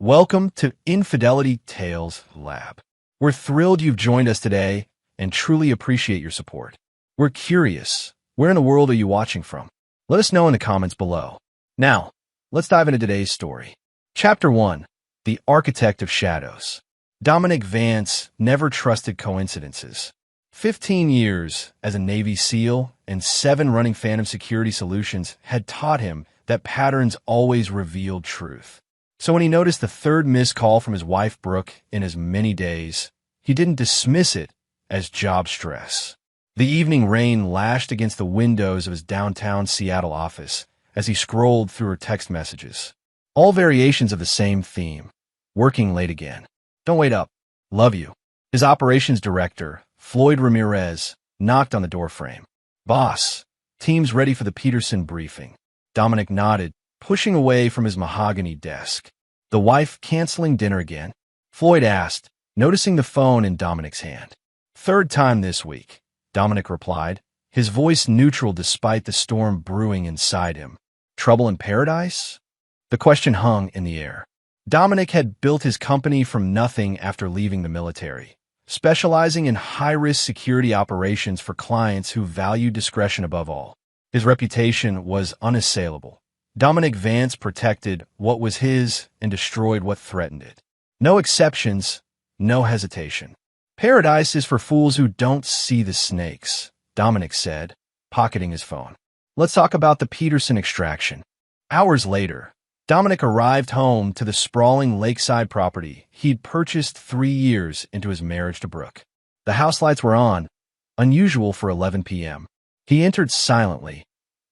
Welcome to Infidelity Tales Lab. We're thrilled you've joined us today and truly appreciate your support. We're curious, where in the world are you watching from? Let us know in the comments below. Now, let's dive into today's story. Chapter 1. The Architect of Shadows. Dominic Vance never trusted coincidences. 15 years as a Navy SEAL and 7 running Phantom Security Solutions had taught him that patterns always revealed truth. So when he noticed the third missed call from his wife Brooke in as many days, he didn't dismiss it as job stress. The evening rain lashed against the windows of his downtown Seattle office as he scrolled through her text messages. All variations of the same theme. Working late again. Don't wait up. Love you. His operations director, Floyd Ramirez, knocked on the doorframe. Boss, team's ready for the Peterson briefing. Dominic nodded, pushing away from his mahogany desk. The wife canceling dinner again? Floyd asked, noticing the phone in Dominic's hand. Third time this week, Dominic replied, his voice neutral despite the storm brewing inside him. Trouble in paradise? The question hung in the air. Dominic had built his company from nothing after leaving the military, specializing in high-risk security operations for clients who valued discretion above all. His reputation was unassailable. Dominic Vance protected what was his and destroyed what threatened it. No exceptions, no hesitation. Paradise is for fools who don't see the snakes, Dominic said, pocketing his phone. Let's talk about the Peterson extraction. Hours later, Dominic arrived home to the sprawling lakeside property he'd purchased 3 years into his marriage to Brooke. The house lights were on, unusual for 11 p.m. He entered silently,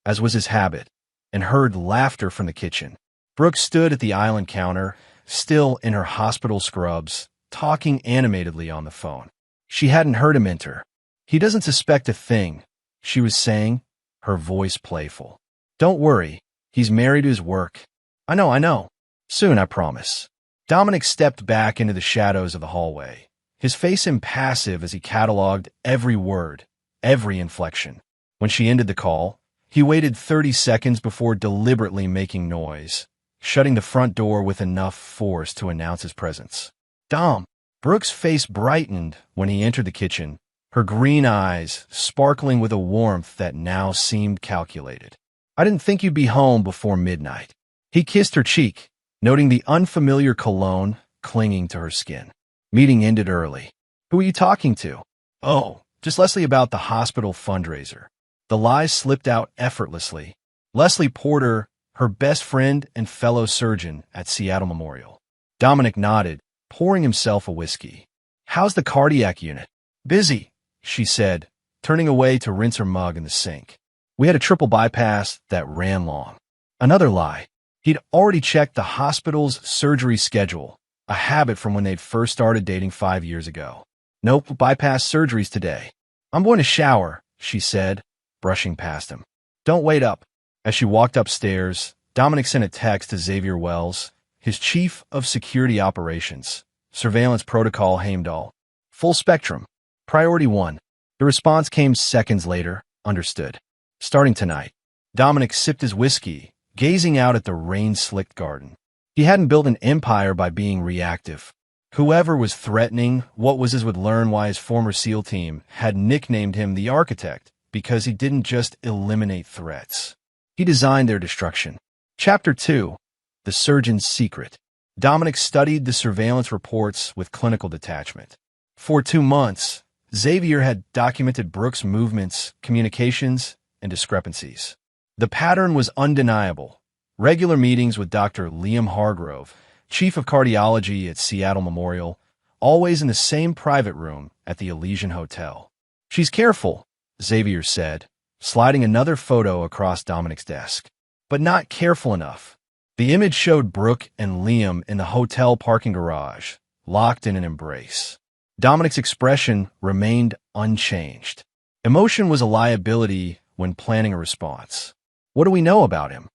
as was his habit, and heard laughter from the kitchen. Brooke stood at the island counter, still in her hospital scrubs, talking animatedly on the phone. She hadn't heard him enter. He doesn't suspect a thing, she was saying, her voice playful. Don't worry, he's married to his work. I know. Soon, I promise. Dominic stepped back into the shadows of the hallway, his face impassive as he cataloged every word, every inflection. When she ended the call, he waited 30 seconds before deliberately making noise, shutting the front door with enough force to announce his presence. Dom! Brooke's face brightened when he entered the kitchen, her green eyes sparkling with a warmth that now seemed calculated. I didn't think you'd be home before midnight. He kissed her cheek, noting the unfamiliar cologne clinging to her skin. Meeting ended early. Who are you talking to? Oh, just Leslie about the hospital fundraiser. The lies slipped out effortlessly. Leslie Porter, her best friend and fellow surgeon at Seattle Memorial. Dominic nodded, pouring himself a whiskey. How's the cardiac unit? Busy, she said, turning away to rinse her mug in the sink. We had a triple bypass that ran long. Another lie. He'd already checked the hospital's surgery schedule, a habit from when they'd first started dating 5 years ago. Nope, bypass surgeries today. I'm going to shower, she said, brushing past him. Don't wait up. As she walked upstairs, Dominic sent a text to Xavier Wells, his chief of security operations, surveillance protocol Heimdall. Full spectrum. Priority 1. The response came seconds later. Understood. Starting tonight. Dominic sipped his whiskey, gazing out at the rain-slicked garden. He hadn't built an empire by being reactive. Whoever was threatening what was his would learn why his former SEAL team had nicknamed him the Architect, because he didn't just eliminate threats. He designed their destruction. Chapter 2. The Surgeon's Secret. Dominic studied the surveillance reports with clinical detachment. For 2 months, Xavier had documented Brooke's movements, communications, and discrepancies. The pattern was undeniable. Regular meetings with Dr. Liam Hargrove, chief of cardiology at Seattle Memorial, always in the same private room at the Elysian Hotel. She's careful, Xavier said, sliding another photo across Dominic's desk. But not careful enough. The image showed Brooke and Liam in the hotel parking garage, locked in an embrace. Dominic's expression remained unchanged. Emotion was a liability when planning a response. What do we know about him?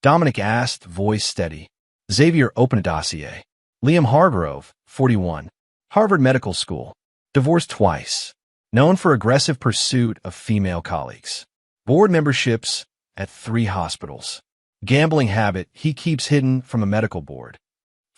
Dominic asked, voice steady. Xavier opened a dossier. Liam Hargrove, 41, Harvard Medical School, divorced twice. Known for aggressive pursuit of female colleagues. Board memberships at 3 hospitals. Gambling habit he keeps hidden from a medical board.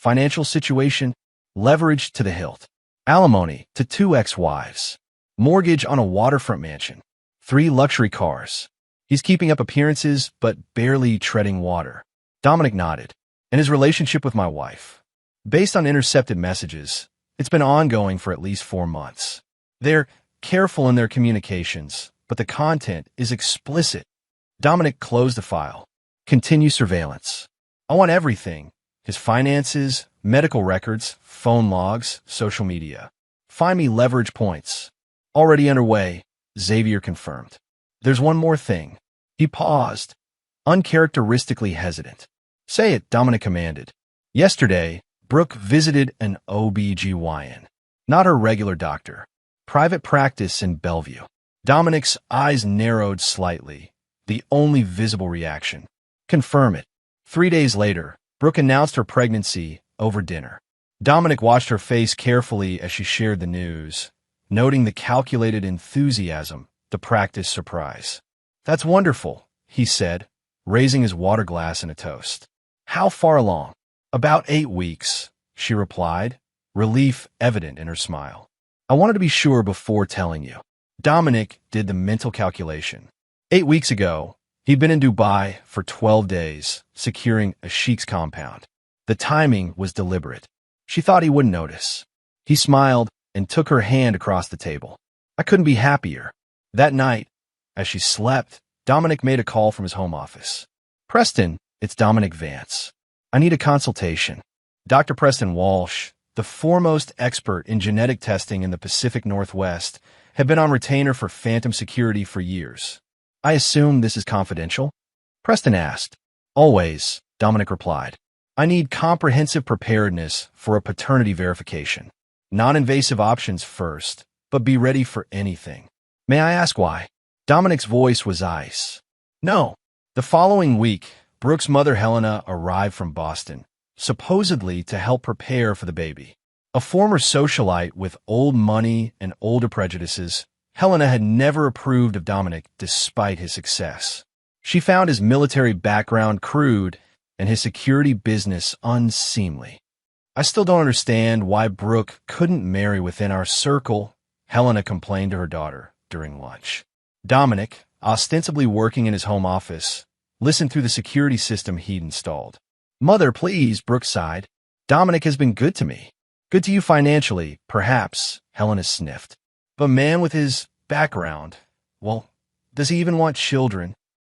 Financial situation, leverage to the hilt. Alimony to 2 ex-wives. Mortgage on a waterfront mansion. 3 luxury cars. He's keeping up appearances, but barely treading water. Dominic nodded. And his relationship with my wife. Based on intercepted messages, it's been ongoing for at least 4 months. They're careful in their communications, but the content is explicit. Dominic closed the file. Continue surveillance. I want everything. His finances, medical records, phone logs, social media. Find me leverage points. Already underway, Xavier confirmed. There's one more thing. He paused, uncharacteristically hesitant. Say it, Dominic commanded. Yesterday, Brooke visited an OB/GYN, not her regular doctor. Private practice in Bellevue. Dominic's eyes narrowed slightly, the only visible reaction. Confirm it. 3 days later, Brooke announced her pregnancy over dinner. Dominic watched her face carefully as she shared the news, noting the calculated enthusiasm, the practice surprise. That's wonderful, he said, raising his water glass in a toast. How far along? About 8 weeks, she replied, relief evident in her smile. I wanted to be sure before telling you. Dominic did the mental calculation. 8 weeks ago, he'd been in Dubai for 12 days, securing a sheik's compound. The timing was deliberate. She thought he wouldn't notice. He smiled and took her hand across the table. I couldn't be happier. That night, as she slept, Dominic made a call from his home office. Preston, it's Dominic Vance. I need a consultation. Dr. Preston Walsh, the foremost expert in genetic testing in the Pacific Northwest, had been on retainer for phantom security for years. I assume this is confidential? Preston asked. Always, Dominic replied. I need comprehensive preparedness for a paternity verification. Non-invasive options first, but be ready for anything. May I ask why? Dominic's voice was ice. No. The following week, Brooke's mother Helena arrived from Boston, supposedly to help prepare for the baby. A former socialite with old money and older prejudices, Helena had never approved of Dominic despite his success. She found his military background crude and his security business unseemly. I still don't understand why Brooke couldn't marry within our circle, Helena complained to her daughter during lunch. Dominic, ostensibly working in his home office, listened through the security system he'd installed. Mother, please, Brooke sighed. Dominic has been good to me. Good to you financially, perhaps, Helena sniffed. But man with his background, well, does he even want children?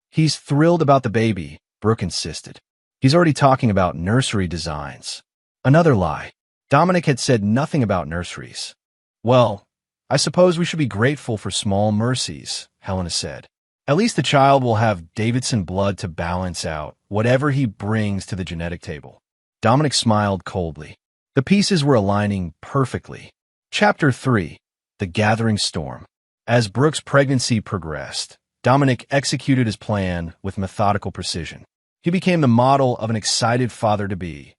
He's thrilled about the baby, Brooke insisted. He's already talking about nursery designs. Another lie. Dominic had said nothing about nurseries. Well, I suppose we should be grateful for small mercies, Helena said. At least the child will have Davidson blood to balance out whatever he brings to the genetic table. Dominic smiled coldly. The pieces were aligning perfectly. Chapter 3. The Gathering Storm. As Brooke's pregnancy progressed, Dominic executed his plan with methodical precision. He became the model of an excited father-to-be,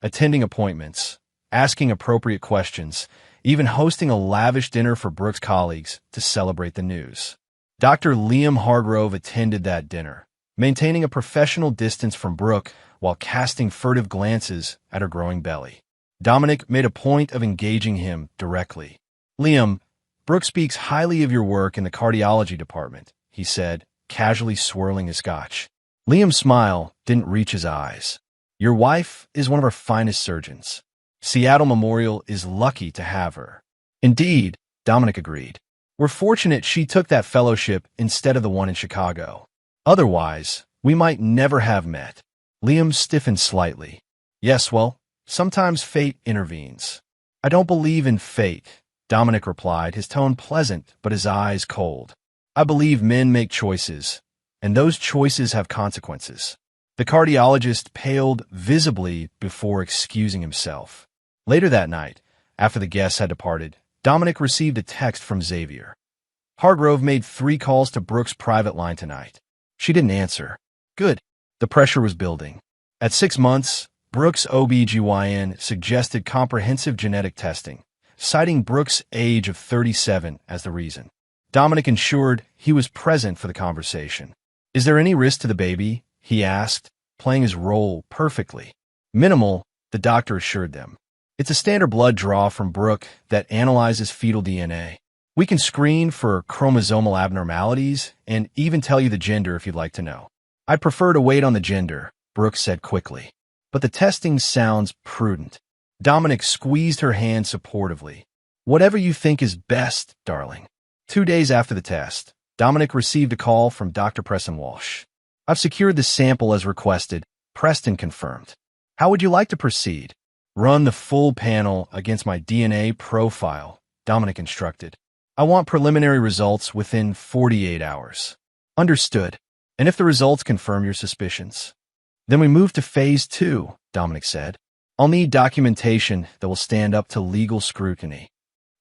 attending appointments, asking appropriate questions, even hosting a lavish dinner for Brooke's colleagues to celebrate the news. Dr. Liam Hargrove attended that dinner, maintaining a professional distance from Brooke while casting furtive glances at her growing belly. Dominic made a point of engaging him directly. Liam, Brooke speaks highly of your work in the cardiology department, he said, casually swirling his scotch. Liam's smile didn't reach his eyes. Your wife is one of our finest surgeons. Seattle Memorial is lucky to have her. Indeed, Dominic agreed. We're fortunate she took that fellowship instead of the one in Chicago. Otherwise, we might never have met. Liam stiffened slightly. Yes, well, sometimes fate intervenes. I don't believe in fate, Dominic replied, his tone pleasant but his eyes cold. I believe men make choices, and those choices have consequences. The cardiologist paled visibly before excusing himself. Later that night, after the guests had departed, Dominic received a text from Xavier. Hargrove made 3 calls to Brooke's private line tonight. She didn't answer. Good. The pressure was building. At 6 months, Brooke's OB/GYN suggested comprehensive genetic testing, citing Brooke's age of 37 as the reason. Dominic ensured he was present for the conversation. Is there any risk to the baby? He asked, playing his role perfectly. Minimal, the doctor assured them. It's a standard blood draw from Brooke that analyzes fetal DNA. We can screen for chromosomal abnormalities and even tell you the gender if you'd like to know. I'd prefer to wait on the gender, Brooke said quickly. But the testing sounds prudent. Dominic squeezed her hand supportively. Whatever you think is best, darling. 2 days after the test, Dominic received a call from Dr. Preston Walsh. I've secured the sample as requested, Preston confirmed. How would you like to proceed? Run the full panel against my DNA profile, Dominic instructed. I want preliminary results within 48 hours. Understood. And if the results confirm your suspicions? Then we move to phase 2, Dominic said. I'll need documentation that will stand up to legal scrutiny.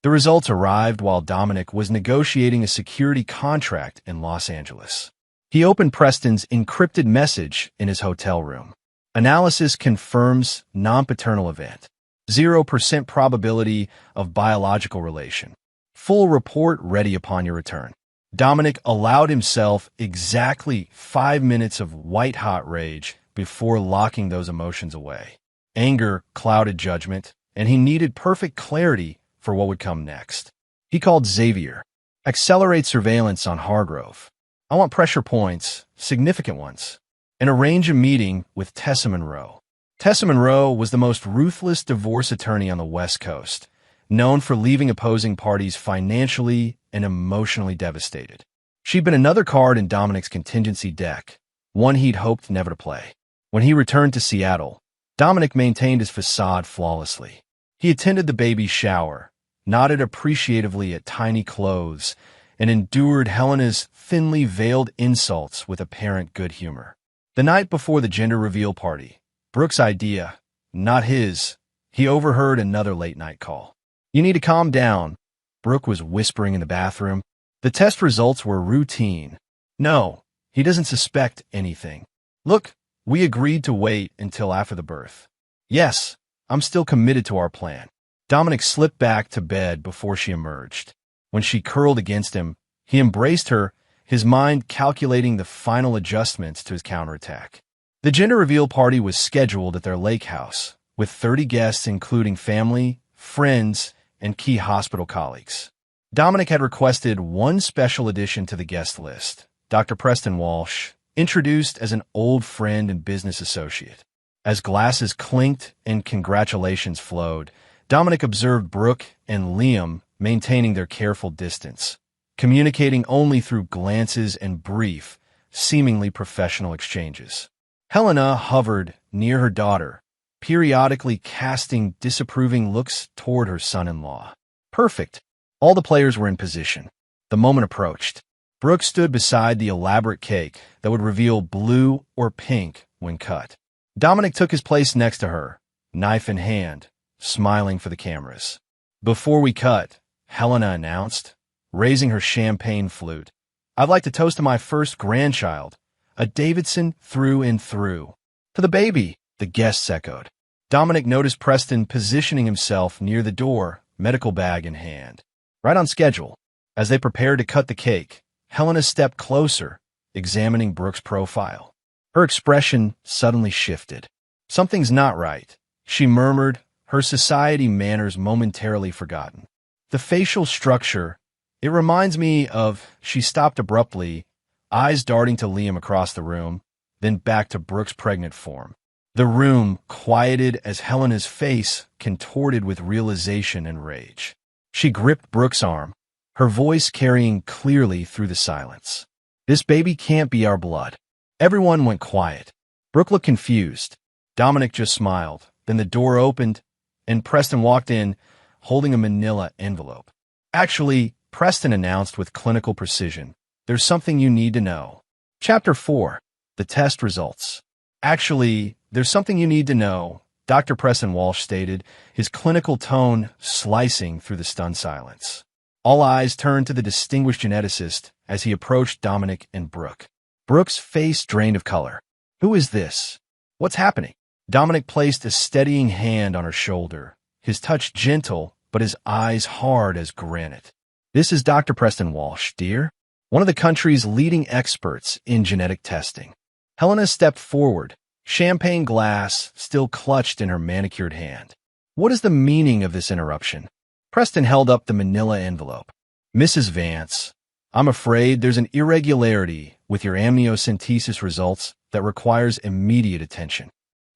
The results arrived while Dominic was negotiating a security contract in Los Angeles. He opened Preston's encrypted message in his hotel room. Analysis confirms non-paternal event. 0% probability of biological relation. Full report ready upon your return. Dominic allowed himself exactly 5 minutes of white-hot rage before locking those emotions away. Anger clouded judgment, and he needed perfect clarity for what would come next. He called Xavier. Accelerate surveillance on Hargrove. I want pressure points, significant ones, and arrange a meeting with Tessa Monroe. Tessa Monroe was the most ruthless divorce attorney on the West Coast, known for leaving opposing parties financially and emotionally devastated. She'd been another card in Dominic's contingency deck, one he'd hoped never to play. When he returned to Seattle, Dominic maintained his facade flawlessly. He attended the baby shower, nodded appreciatively at tiny clothes, and endured Helena's thinly veiled insults with apparent good humor. The night before the gender reveal party, Brooke's idea, not his, he overheard another late-night call. You need to calm down, Brooke was whispering in the bathroom. The test results were routine. No, he doesn't suspect anything. Look, we agreed to wait until after the birth. Yes, I'm still committed to our plan. Dominic slipped back to bed before she emerged. When she curled against him, he embraced her, his mind calculating the final adjustments to his counterattack. The gender reveal party was scheduled at their lake house, with 30 guests including family, friends, and key hospital colleagues. Dominic had requested one special addition to the guest list, Dr. Preston Walsh, introduced as an old friend and business associate. As glasses clinked and congratulations flowed, Dominic observed Brooke and Liam maintaining their careful distance, communicating only through glances and brief, seemingly professional exchanges. Helena hovered near her daughter, periodically casting disapproving looks toward her son-in-law. Perfect. All the players were in position. The moment approached. Brooke stood beside the elaborate cake that would reveal blue or pink when cut. Dominic took his place next to her, knife in hand, smiling for the cameras. Before we cut, Helena announced, raising her champagne flute, I'd like to toast to my first grandchild, a Davidson through and through. To the baby, the guests echoed. Dominic noticed Preston positioning himself near the door, medical bag in hand. Right on schedule. As they prepared to cut the cake, Helena stepped closer, examining Brooke's profile. Her expression suddenly shifted. Something's not right, she murmured, her society manners momentarily forgotten. The facial structure, it reminds me of, she stopped abruptly, eyes darting to Liam across the room, then back to Brooke's pregnant form. The room quieted as Helena's face contorted with realization and rage. She gripped Brooke's arm, her voice carrying clearly through the silence. This baby can't be our blood. Everyone went quiet. Brooke looked confused. Dominic just smiled. Then the door opened, and Preston walked in, holding a manila envelope. Actually, Preston announced with clinical precision, there's something you need to know. Chapter 4. The test results. Actually, there's something you need to know, Dr. Preston Walsh stated, his clinical tone slicing through the stunned silence. All eyes turned to the distinguished geneticist as he approached Dominic and Brooke. Brooke's face drained of color. Who is this? What's happening? Dominic placed a steadying hand on her shoulder, his touch gentle, but his eyes hard as granite. This is Dr. Preston Walsh, dear, one of the country's leading experts in genetic testing. Helena stepped forward, champagne glass still clutched in her manicured hand. What is the meaning of this interruption? Preston held up the manila envelope. Mrs. Vance, I'm afraid there's an irregularity with your amniocentesis results that requires immediate attention.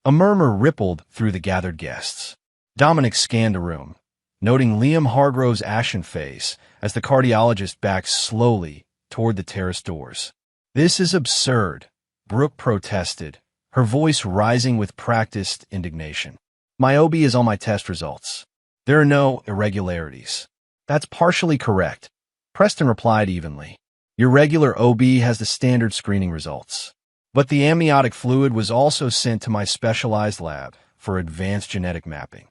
A murmur rippled through the gathered guests. Dominic scanned the room, noting Liam Hargrove's ashen face as the cardiologist backed slowly toward the terrace doors. This is absurd, Brooke protested, her voice rising with practiced indignation. My OB is on my test results. There are no irregularities. That's partially correct, Preston replied evenly. Your regular OB has the standard screening results. But the amniotic fluid was also sent to my specialized lab for advanced genetic mapping.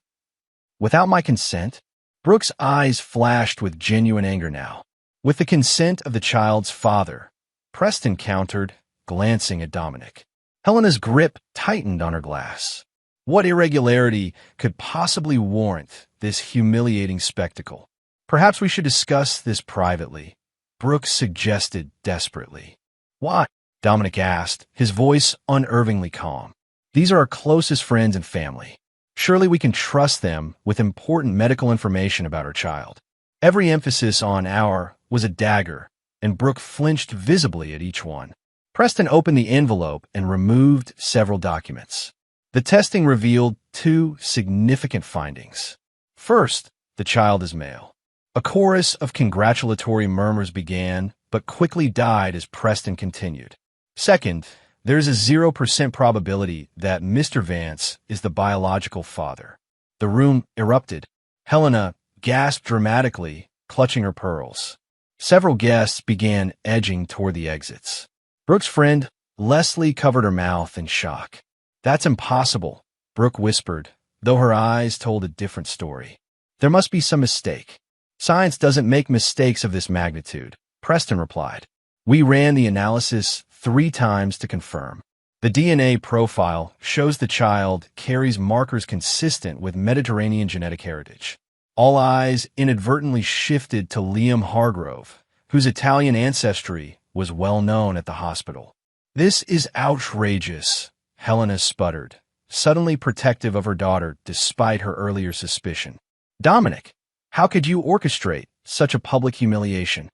Without my consent? Brooke's eyes flashed with genuine anger now. With the consent of the child's father, Preston countered, glancing at Dominic. Helena's grip tightened on her glass. What irregularity could possibly warrant this humiliating spectacle? Perhaps we should discuss this privately, Brooke suggested desperately. Why? Dominic asked, his voice unervingly calm. These are our closest friends and family. Surely we can trust them with important medical information about our child. Every emphasis on our was a dagger, and Brooke flinched visibly at each one. Preston opened the envelope and removed several documents. The testing revealed two significant findings. First, the child is male. A chorus of congratulatory murmurs began, but quickly died as Preston continued. Second, there is a 0% probability that Mr. Vance is the biological father. The room erupted. Helena gasped dramatically, clutching her pearls. Several guests began edging toward the exits. Brooke's friend, Leslie, covered her mouth in shock. That's impossible, Brooke whispered, though her eyes told a different story. There must be some mistake. Science doesn't make mistakes of this magnitude, Preston replied. We ran the analysis 3 times to confirm. The DNA profile shows the child carries markers consistent with Mediterranean genetic heritage. All eyes inadvertently shifted to Liam Hargrove, whose Italian ancestry was well known at the hospital. This is outrageous, Helena sputtered, suddenly protective of her daughter despite her earlier suspicion. Dominic, how could you orchestrate such a public humiliation?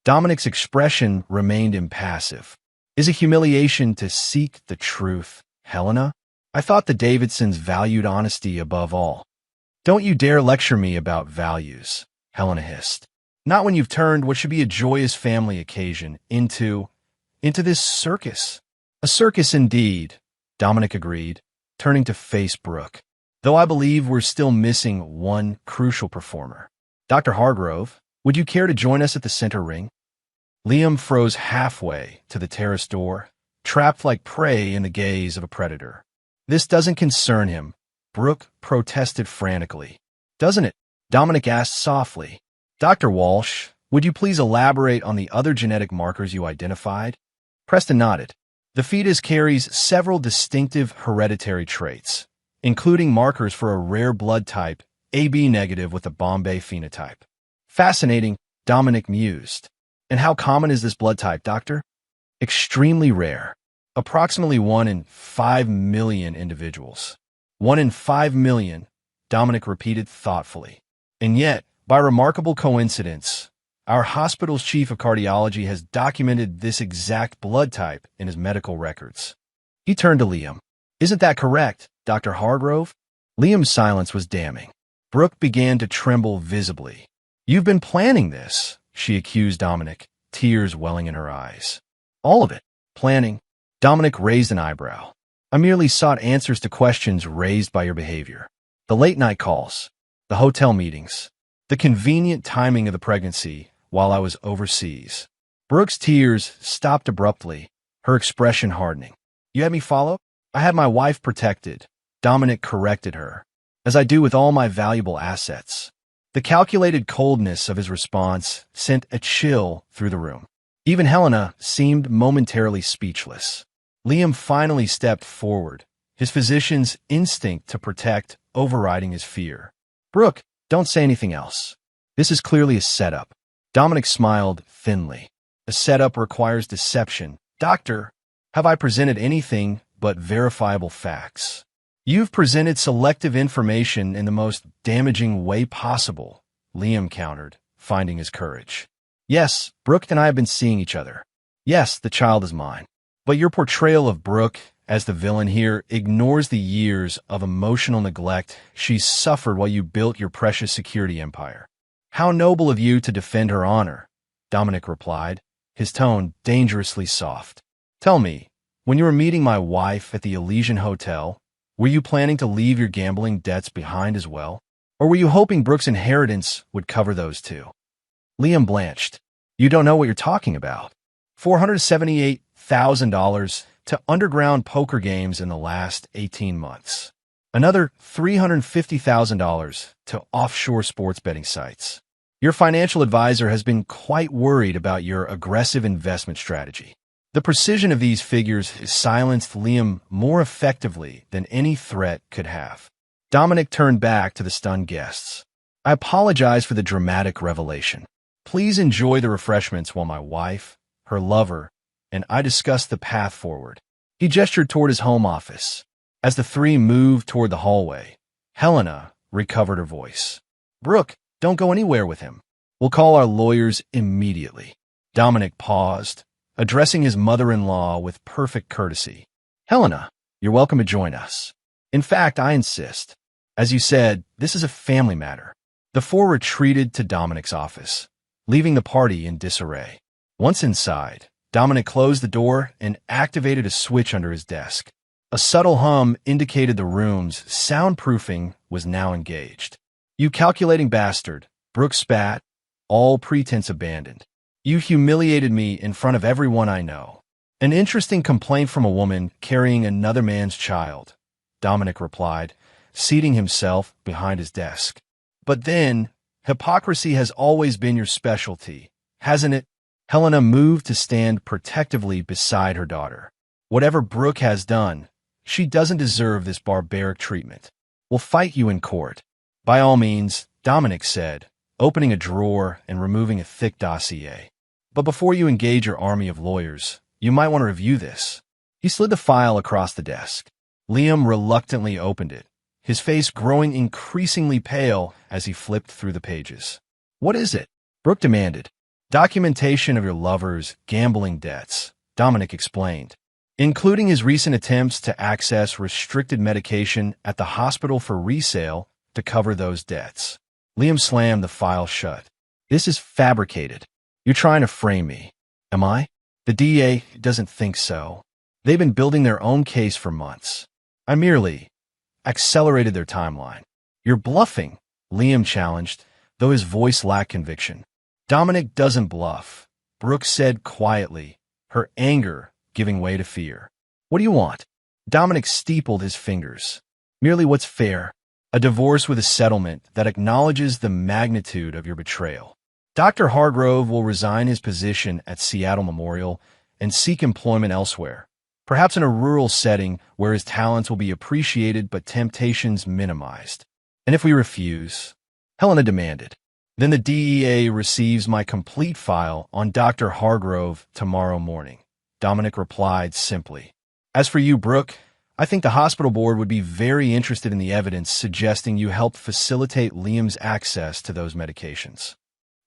Dominic's expression remained impassive. Is it humiliation to seek the truth, Helena? I thought the Davidsons valued honesty above all. Don't you dare lecture me about values, Helena hissed. Not when you've turned what should be a joyous family occasion into this circus. A circus indeed, Dominic agreed, turning to face Brooke. Though I believe we're still missing one crucial performer. Dr. Hargrove, would you care to join us at the center ring? Liam froze halfway to the terrace door, trapped like prey in the gaze of a predator. This doesn't concern him, Brooke protested frantically. Doesn't it? Dominic asked softly. Dr. Walsh, would you please elaborate on the other genetic markers you identified? Preston nodded. The fetus carries several distinctive hereditary traits, including markers for a rare blood type, AB negative with a Bombay phenotype. Fascinating, Dominic mused. And how common is this blood type, doctor? Extremely rare. Approximately 1 in 5 million individuals. 1 in 5 million, Dominic repeated thoughtfully. And yet, by remarkable coincidence, our hospital's chief of cardiology has documented this exact blood type in his medical records. He turned to Liam. Isn't that correct, Dr. Hargrove? Liam's silence was damning. Brooke began to tremble visibly. You've been planning this, she accused Dominic, tears welling in her eyes. All of it. Planning. Dominic raised an eyebrow. I merely sought answers to questions raised by your behavior. The late-night calls, the hotel meetings, the convenient timing of the pregnancy while I was overseas. Brooke's tears stopped abruptly, her expression hardening. You had me follow? I had my wife protected, Dominic corrected her, as I do with all my valuable assets. The calculated coldness of his response sent a chill through the room. Even Helena seemed momentarily speechless. Liam finally stepped forward, his physician's instinct to protect overriding his fear. Brooke, don't say anything else. This is clearly a setup. Dominic smiled thinly. A setup requires deception. Doctor, have I presented anything but verifiable facts. You've presented selective information in the most damaging way possible, Liam countered, finding his courage. Yes, Brooke and I have been seeing each other. Yes, the child is mine. But your portrayal of Brooke as the villain here ignores the years of emotional neglect she's suffered while you built your precious security empire. How noble of you to defend her honor, Dominic replied, his tone dangerously soft. Tell me, when you were meeting my wife at the Elysian Hotel, were you planning to leave your gambling debts behind as well? Or were you hoping Brooke's inheritance would cover those too? Liam blanched. You don't know what you're talking about. $478,000 to underground poker games in the last 18 months. Another $350,000 to offshore sports betting sites. Your financial advisor has been quite worried about your aggressive investment strategy. The precision of these figures silenced Liam more effectively than any threat could have. Dominic turned back to the stunned guests. I apologize for the dramatic revelation. Please enjoy the refreshments while my wife, her lover, and I discuss the path forward. He gestured toward his home office. As the three moved toward the hallway, Helena recovered her voice. Brooke, don't go anywhere with him. We'll call our lawyers immediately. Dominic paused, addressing his mother-in-law with perfect courtesy. Helena, you're welcome to join us. In fact, I insist. As you said, this is a family matter. The four retreated to Dominic's office, leaving the party in disarray. Once inside, Dominic closed the door and activated a switch under his desk. A subtle hum indicated the room's soundproofing was now engaged. You calculating bastard, Brooke spat, all pretense abandoned. You humiliated me in front of everyone I know. An interesting complaint from a woman carrying another man's child, Dominic replied, seating himself behind his desk. But then, hypocrisy has always been your specialty, hasn't it? Helena moved to stand protectively beside her daughter. Whatever Brooke has done, she doesn't deserve this barbaric treatment. We'll fight you in court. By all means, Dominic said, opening a drawer and removing a thick dossier. But before you engage your army of lawyers, you might want to review this. He slid the file across the desk. Liam reluctantly opened it, his face growing increasingly pale as he flipped through the pages. What is it? Brooke demanded. Documentation of your lover's gambling debts, Dominic explained, including his recent attempts to access restricted medication at the hospital for resale to cover those debts. Liam slammed the file shut. This is fabricated. You're trying to frame me. Am I? The DA doesn't think so. They've been building their own case for months. I merely accelerated their timeline. You're bluffing, Liam challenged, though his voice lacked conviction. Dominic doesn't bluff, Brooke said quietly, her anger giving way to fear. What do you want? Dominic steepled his fingers. Merely what's fair. A divorce with a settlement that acknowledges the magnitude of your betrayal. Dr. Hargrove will resign his position at Seattle Memorial and seek employment elsewhere, perhaps in a rural setting where his talents will be appreciated but temptations minimized. And if we refuse, Helena demanded, then the DEA receives my complete file on Dr. Hargrove tomorrow morning. Dominic replied simply. As for you, Brooke, I think the hospital board would be very interested in the evidence suggesting you helped facilitate Liam's access to those medications.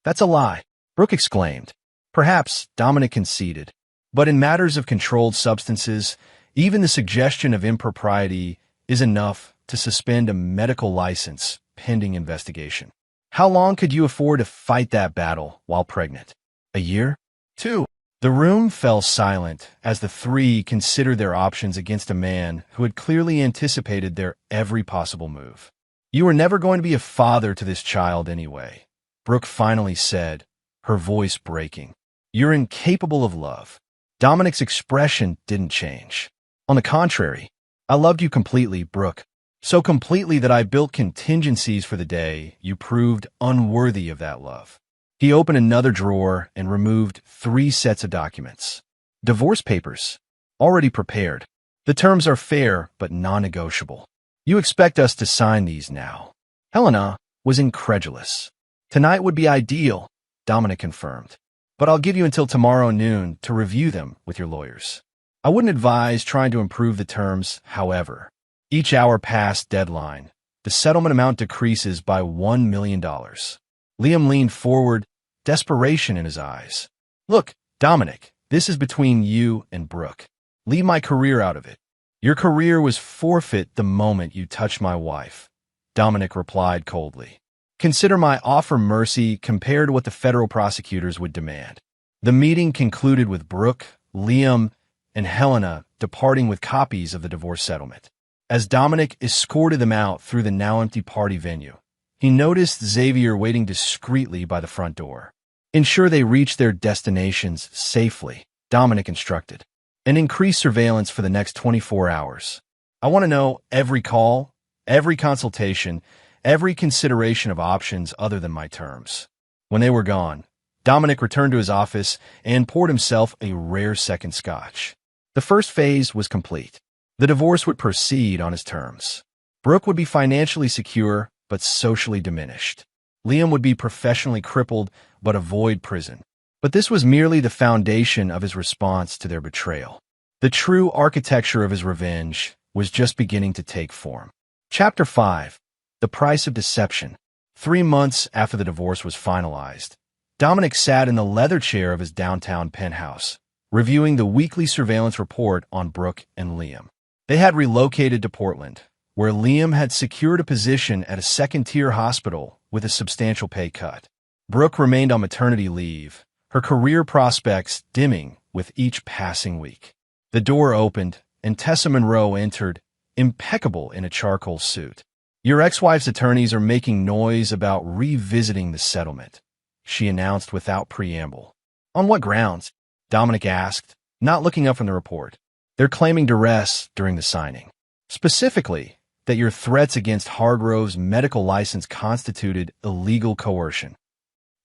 That's a lie, Brooke exclaimed. Perhaps, Dominic conceded. But in matters of controlled substances, even the suggestion of impropriety is enough to suspend a medical license pending investigation. How long could you afford to fight that battle while pregnant? A year? 2. The room fell silent as the three considered their options against a man who had clearly anticipated their every possible move. You were never going to be a father to this child anyway, Brooke finally said, her voice breaking. You're incapable of love. Dominic's expression didn't change. On the contrary, I loved you completely, Brooke. So completely that I built contingencies for the day you proved unworthy of that love. He opened another drawer and removed 3 sets of documents. Divorce papers, already prepared. The terms are fair but non-negotiable. You expect us to sign these now. Helena was incredulous. Tonight would be ideal, Dominic confirmed. But I'll give you until tomorrow noon to review them with your lawyers. I wouldn't advise trying to improve the terms, however. Each hour past deadline, the settlement amount decreases by $1 million. Liam leaned forward, desperation in his eyes. Look, Dominic, this is between you and Brooke. Leave my career out of it. Your career was forfeit the moment you touched my wife, Dominic replied coldly. Consider my offer mercy compared to what the federal prosecutors would demand. The meeting concluded with Brooke, Liam, and Helena departing with copies of the divorce settlement. As Dominic escorted them out through the now-empty party venue, he noticed Xavier waiting discreetly by the front door. Ensure they reach their destinations safely, Dominic instructed, and increase surveillance for the next 24 hours. I want to know every call, every consultation, every consideration of options other than my terms. When they were gone, Dominic returned to his office and poured himself a rare second scotch. The first phase was complete. The divorce would proceed on his terms. Brooke would be financially secure, but socially diminished. Liam would be professionally crippled, but avoid prison. But this was merely the foundation of his response to their betrayal. The true architecture of his revenge was just beginning to take form. Chapter 5. The Price of Deception. 3 months after the divorce was finalized, Dominic sat in the leather chair of his downtown penthouse, reviewing the weekly surveillance report on Brooke and Liam. They had relocated to Portland, where Liam had secured a position at a second-tier hospital with a substantial pay cut. Brooke remained on maternity leave, her career prospects dimming with each passing week. The door opened, and Tessa Monroe entered, impeccable in a charcoal suit. Your ex-wife's attorneys are making noise about revisiting the settlement, she announced without preamble. On what grounds? Dominic asked, not looking up from the report. They're claiming duress during the signing. Specifically, that your threats against Hargrove's medical license constituted illegal coercion.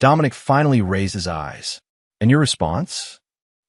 Dominic finally raised his eyes. And your response?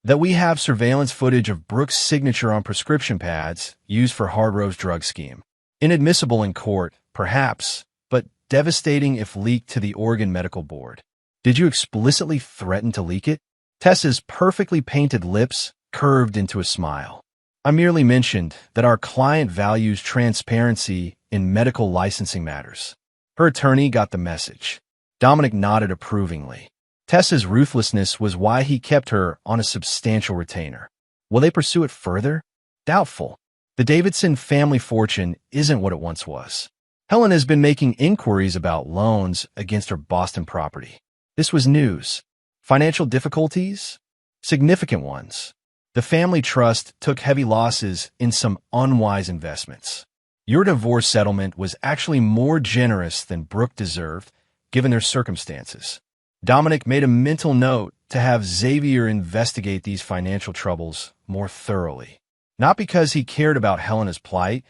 That we have surveillance footage of Brooke's signature on prescription pads used for Hargrove's drug scheme. Inadmissible in court, perhaps, but devastating if leaked to the Oregon Medical Board. Did you explicitly threaten to leak it? Tessa's perfectly painted lips curved into a smile. I merely mentioned that our client values transparency in medical licensing matters. Her attorney got the message. Dominic nodded approvingly. Tessa's ruthlessness was why he kept her on a substantial retainer. Will they pursue it further? Doubtful. The Davidson family fortune isn't what it once was. Helen has been making inquiries about loans against her Boston property. This was news. Financial difficulties? Significant ones. The family trust took heavy losses in some unwise investments. Your divorce settlement was actually more generous than Brooke deserved, given their circumstances. Dominic made a mental note to have Xavier investigate these financial troubles more thoroughly. Not because he cared about Helena's plight,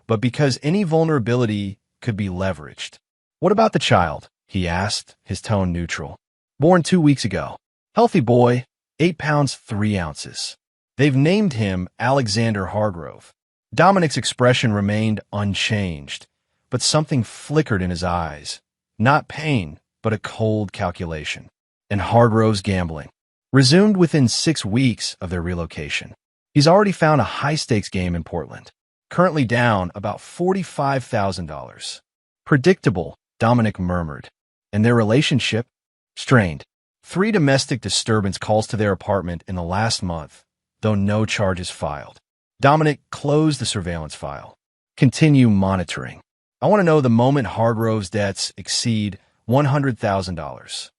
but because any vulnerability could be leveraged. What about the child? He asked, his tone neutral. Born 2 weeks ago. Healthy boy, 8 pounds 3 ounces. They've named him Alexander Hargrove. Dominic's expression remained unchanged, but something flickered in his eyes. Not pain, but a cold calculation. And Hargrove's gambling resumed within 6 weeks of their relocation. He's already found a high-stakes game in Portland, currently down about $45,000. Predictable, Dominic murmured. And their relationship? Strained. 3 domestic disturbance calls to their apartment in the last month, though no charges filed. Dominic closed the surveillance file. Continue monitoring. I want to know the moment Hargrove's debts exceed $100,000.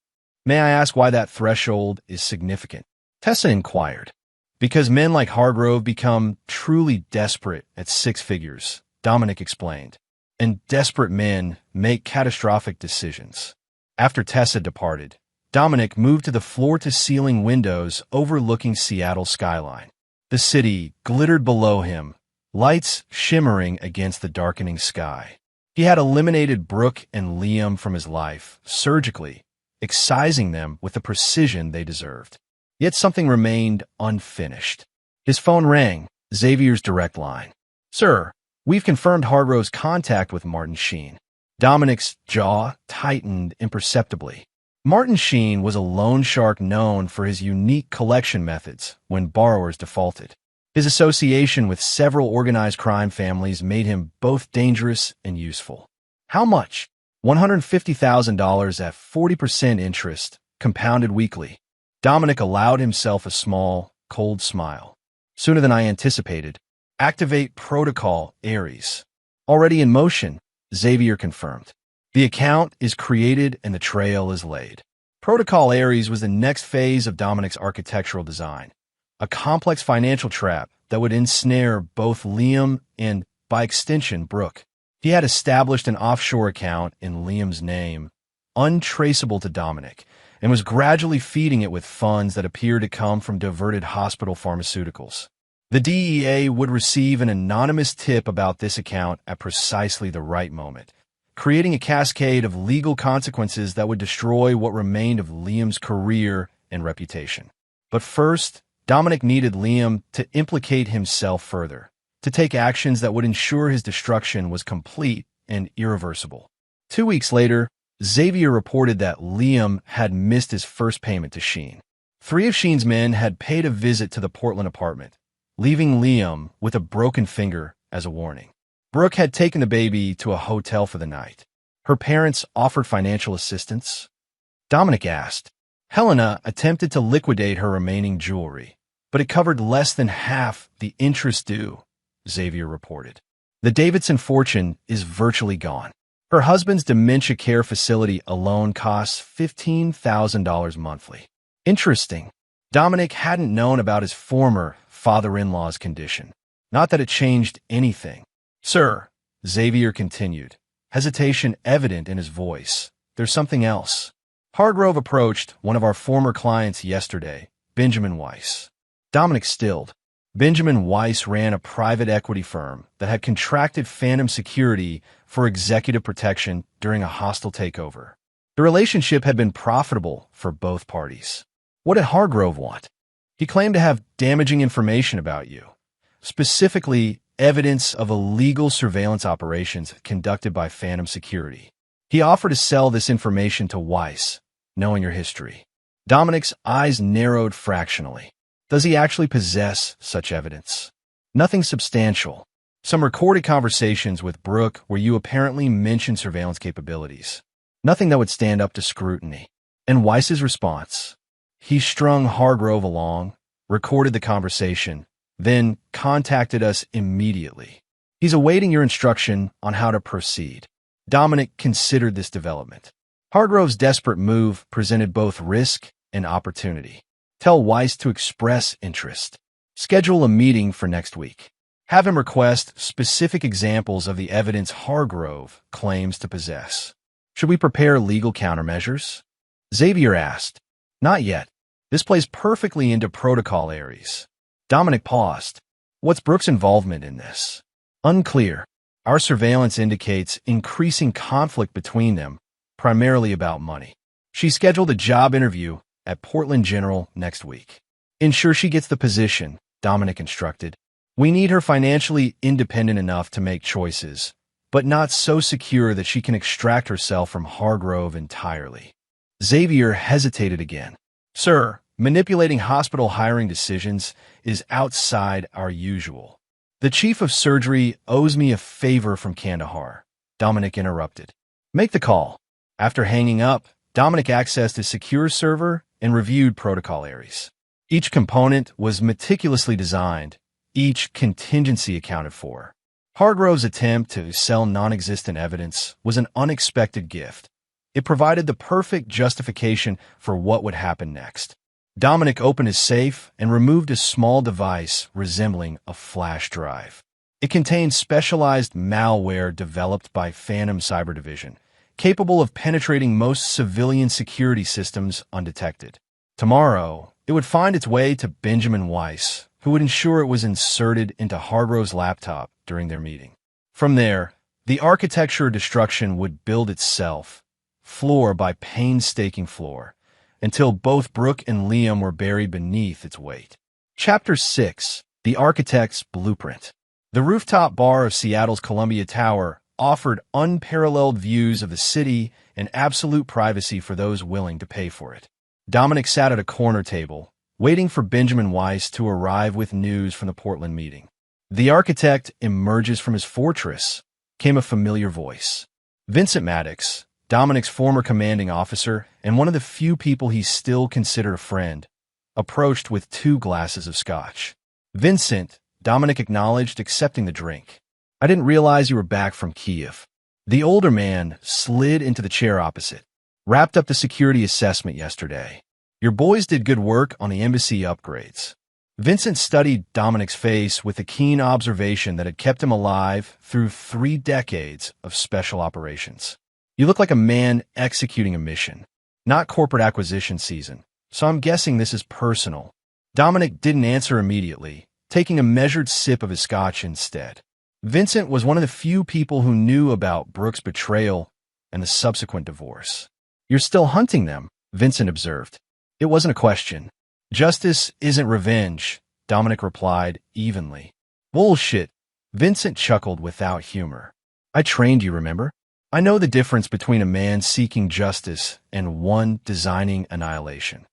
May I ask why that threshold is significant? Tessa inquired. Because men like Hargrove become truly desperate at 6 figures, Dominic explained. And desperate men make catastrophic decisions. After Tessa departed, Dominic moved to the floor-to-ceiling windows overlooking Seattle's skyline. The city glittered below him, lights shimmering against the darkening sky. He had eliminated Brooke and Liam from his life, surgically, excising them with the precision they deserved. Yet something remained unfinished. His phone rang, Xavier's direct line. Sir, we've confirmed Hargrove's contact with Martin Sheen. Dominic's jaw tightened imperceptibly. Martin Sheen was a loan shark known for his unique collection methods when borrowers defaulted. His association with several organized crime families made him both dangerous and useful. How much? $150,000 at 40% interest, compounded weekly. Dominic allowed himself a small, cold smile. Sooner than I anticipated. Activate Protocol Aries. Already in motion, Xavier confirmed. The account is created and the trail is laid. Protocol Aries was the next phase of Dominic's architectural design, a complex financial trap that would ensnare both Liam and, by extension, Brooke. He had established an offshore account in Liam's name, untraceable to Dominic, and was gradually feeding it with funds that appeared to come from diverted hospital pharmaceuticals. The DEA would receive an anonymous tip about this account at precisely the right moment, creating a cascade of legal consequences that would destroy what remained of Liam's career and reputation. But first, Dominic needed Liam to implicate himself further, to take actions that would ensure his destruction was complete and irreversible. 2 weeks later, Xavier reported that Liam had missed his first payment to Sheen. 3 of Sheen's men had paid a visit to the Portland apartment, leaving Liam with a broken finger as a warning. Brooke had taken the baby to a hotel for the night. Her parents offered financial assistance. Dominic asked. Helena attempted to liquidate her remaining jewelry, but it covered less than half the interest due, Xavier reported. The Davidson fortune is virtually gone. Her husband's dementia care facility alone costs $15,000 monthly. Interesting. Dominic hadn't known about his former father-in-law's condition. Not that it changed anything. Sir, Xavier continued, hesitation evident in his voice. There's something else. Hargrove approached one of our former clients yesterday, Benjamin Weiss. Dominic stilled. Benjamin Weiss ran a private equity firm that had contracted Phantom Security for executive protection during a hostile takeover. The relationship had been profitable for both parties. What did Hargrove want? He claimed to have damaging information about you, specifically evidence of illegal surveillance operations conducted by Phantom Security. He offered to sell this information to Weiss, knowing your history. Dominic's eyes narrowed fractionally. Does he actually possess such evidence? Nothing substantial. Some recorded conversations with Brooke where you apparently mentioned surveillance capabilities. Nothing that would stand up to scrutiny. And Weiss's response? He strung Hargrove along, recorded the conversation, then contacted us immediately. He's awaiting your instruction on how to proceed. Dominic considered this development. Hargrove's desperate move presented both risk and opportunity. Tell Weiss to express interest. Schedule a meeting for next week. Have him request specific examples of the evidence Hargrove claims to possess. Should we prepare legal countermeasures? Xavier asked. Not yet. This plays perfectly into Protocol Aries. Dominic paused. What's Brooke's involvement in this? Unclear. Our surveillance indicates increasing conflict between them, primarily about money. She scheduled a job interview at Portland General next week. Ensure she gets the position, Dominic instructed. We need her financially independent enough to make choices, but not so secure that she can extract herself from Hargrove entirely. Xavier hesitated again. Sir, manipulating hospital hiring decisions is outside our usual. The chief of surgery owes me a favor from Kandahar, Dominic interrupted. Make the call. After hanging up, Dominic accessed his secure server and reviewed Protocol Aries. Each component was meticulously designed, each contingency accounted for. Hargrove's attempt to sell non-existent evidence was an unexpected gift. It provided the perfect justification for what would happen next. Dominic opened his safe and removed a small device resembling a flash drive. It contained specialized malware developed by Phantom Cyber Division, capable of penetrating most civilian security systems undetected. Tomorrow, it would find its way to Benjamin Weiss, who would ensure it was inserted into Hargrove's laptop during their meeting. From there, the architecture of destruction would build itself, floor by painstaking floor, until both Brooke and Liam were buried beneath its weight. Chapter 6. The Architect's Blueprint. The rooftop bar of Seattle's Columbia Tower offered unparalleled views of the city and absolute privacy for those willing to pay for it. Dominic sat at a corner table, waiting for Benjamin Weiss to arrive with news from the Portland meeting. The architect emerges from his fortress, came a familiar voice. Vincent Maddox, Dominic's former commanding officer and one of the few people he still considered a friend, approached with 2 glasses of scotch. "Vincent," Dominic acknowledged, accepting the drink. "I didn't realize you were back from Kiev." The older man slid into the chair opposite. "Wrapped up the security assessment yesterday. Your boys did good work on the embassy upgrades." Vincent studied Dominic's face with a keen observation that had kept him alive through 3 decades of special operations. "You look like a man executing a mission, not corporate acquisition season, so I'm guessing this is personal." Dominic didn't answer immediately, taking a measured sip of his scotch instead. Vincent was one of the few people who knew about Brooke's betrayal and the subsequent divorce. "You're still hunting them," Vincent observed. It wasn't a question. "Justice isn't revenge," Dominic replied evenly. "Bullshit," Vincent chuckled without humor. "I trained you, remember? I know the difference between a man seeking justice and one designing annihilation."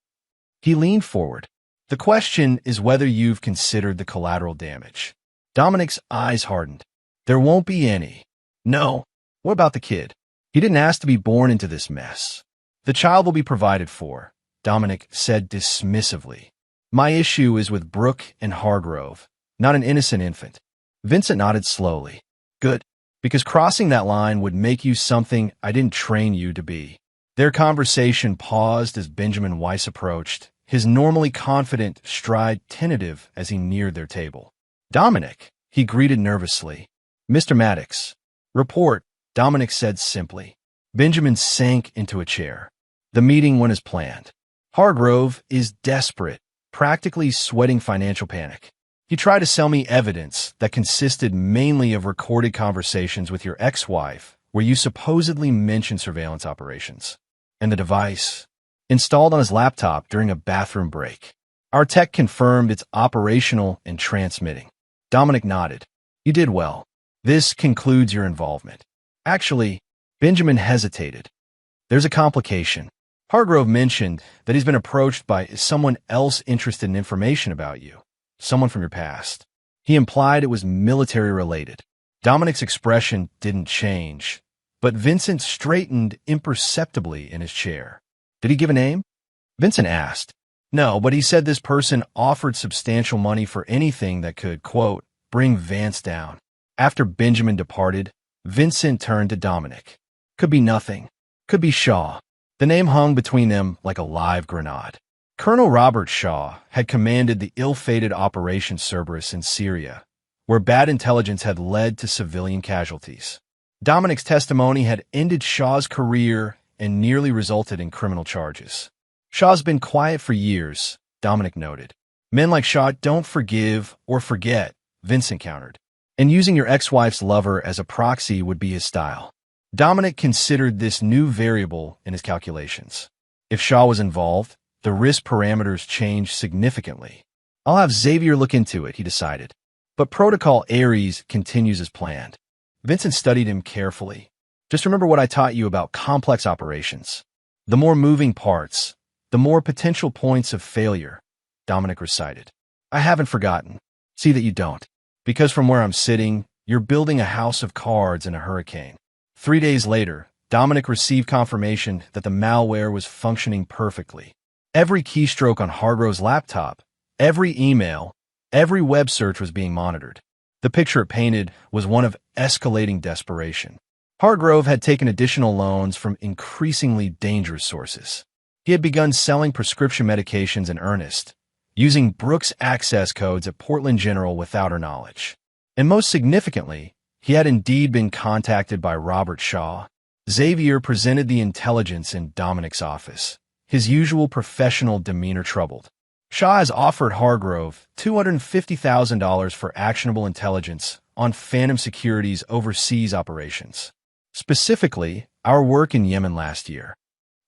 He leaned forward. "The question is whether you've considered the collateral damage." Dominic's eyes hardened. "There won't be any." "No. What about the kid? He didn't ask to be born into this mess." "The child will be provided for," Dominic said dismissively. "My issue is with Brooke and Hargrove, not an innocent infant." Vincent nodded slowly. "Good, because crossing that line would make you something I didn't train you to be." Their conversation paused as Benjamin Weiss approached, his normally confident stride tentative as he neared their table. "Dominic," he greeted nervously. "Mr. Maddox." "Report," Dominic said simply. Benjamin sank into a chair. "The meeting went as planned. Hargrove is desperate, practically sweating financial panic. He tried to sell me evidence that consisted mainly of recorded conversations with your ex-wife where you supposedly mentioned surveillance operations. And the device, installed on his laptop during a bathroom break. Our tech confirmed it's operational and transmitting." Dominic nodded. "You did well. This concludes your involvement." "Actually," Benjamin hesitated. "There's a complication. Hargrove mentioned that he's been approached by someone else interested in information about you, someone from your past. He implied it was military-related." Dominic's expression didn't change, but Vincent straightened imperceptibly in his chair. "Did he give a name?" Vincent asked. "No, but he said this person offered substantial money for anything that could, quote, bring Vance down." After Benjamin departed, Vincent turned to Dominic. "Could be nothing. Could be Shaw." The name hung between them like a live grenade. Colonel Robert Shaw had commanded the ill-fated Operation Cerberus in Syria, where bad intelligence had led to civilian casualties. Dominic's testimony had ended Shaw's career and nearly resulted in criminal charges. "Shaw's been quiet for years," Dominic noted. "Men like Shaw don't forgive or forget," Vincent countered. "And using your ex-wife's lover as a proxy would be his style." Dominic considered this new variable in his calculations. If Shaw was involved, the risk parameters changed significantly. "I'll have Xavier look into it," he decided. "But Protocol Ares continues as planned." Vincent studied him carefully. "Just remember what I taught you about complex operations. The more moving parts, the more potential points of failure," Dominic recited. "I haven't forgotten. See that you don't. Because from where I'm sitting, you're building a house of cards in a hurricane." 3 days later, Dominic received confirmation that the malware was functioning perfectly. Every keystroke on Hargrove's laptop, every email, every web search was being monitored. The picture it painted was one of escalating desperation. Hargrove had taken additional loans from increasingly dangerous sources. He had begun selling prescription medications in earnest, using Brooke's access codes at Portland General without her knowledge. And most significantly, he had indeed been contacted by Robert Shaw. Xavier presented the intelligence in Dominic's office, his usual professional demeanor troubled. "Shaw has offered Hargrove $250,000 for actionable intelligence on Phantom Security's overseas operations. Specifically, our work in Yemen last year.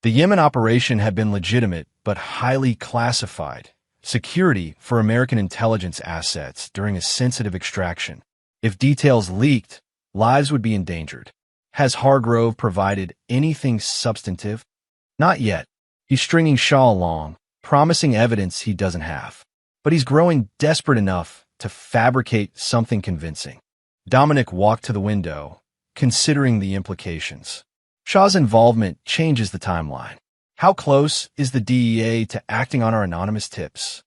The Yemen operation had been legitimate but highly classified security for American intelligence assets during a sensitive extraction. If details leaked, lives would be endangered. Has Hargrove provided anything substantive?" "Not yet. He's stringing Shaw along, promising evidence he doesn't have. But he's growing desperate enough to fabricate something convincing. Dominic walked to the window, considering the implications. Shaw's involvement changes the timeline. How close is the DEA to acting on our anonymous tips?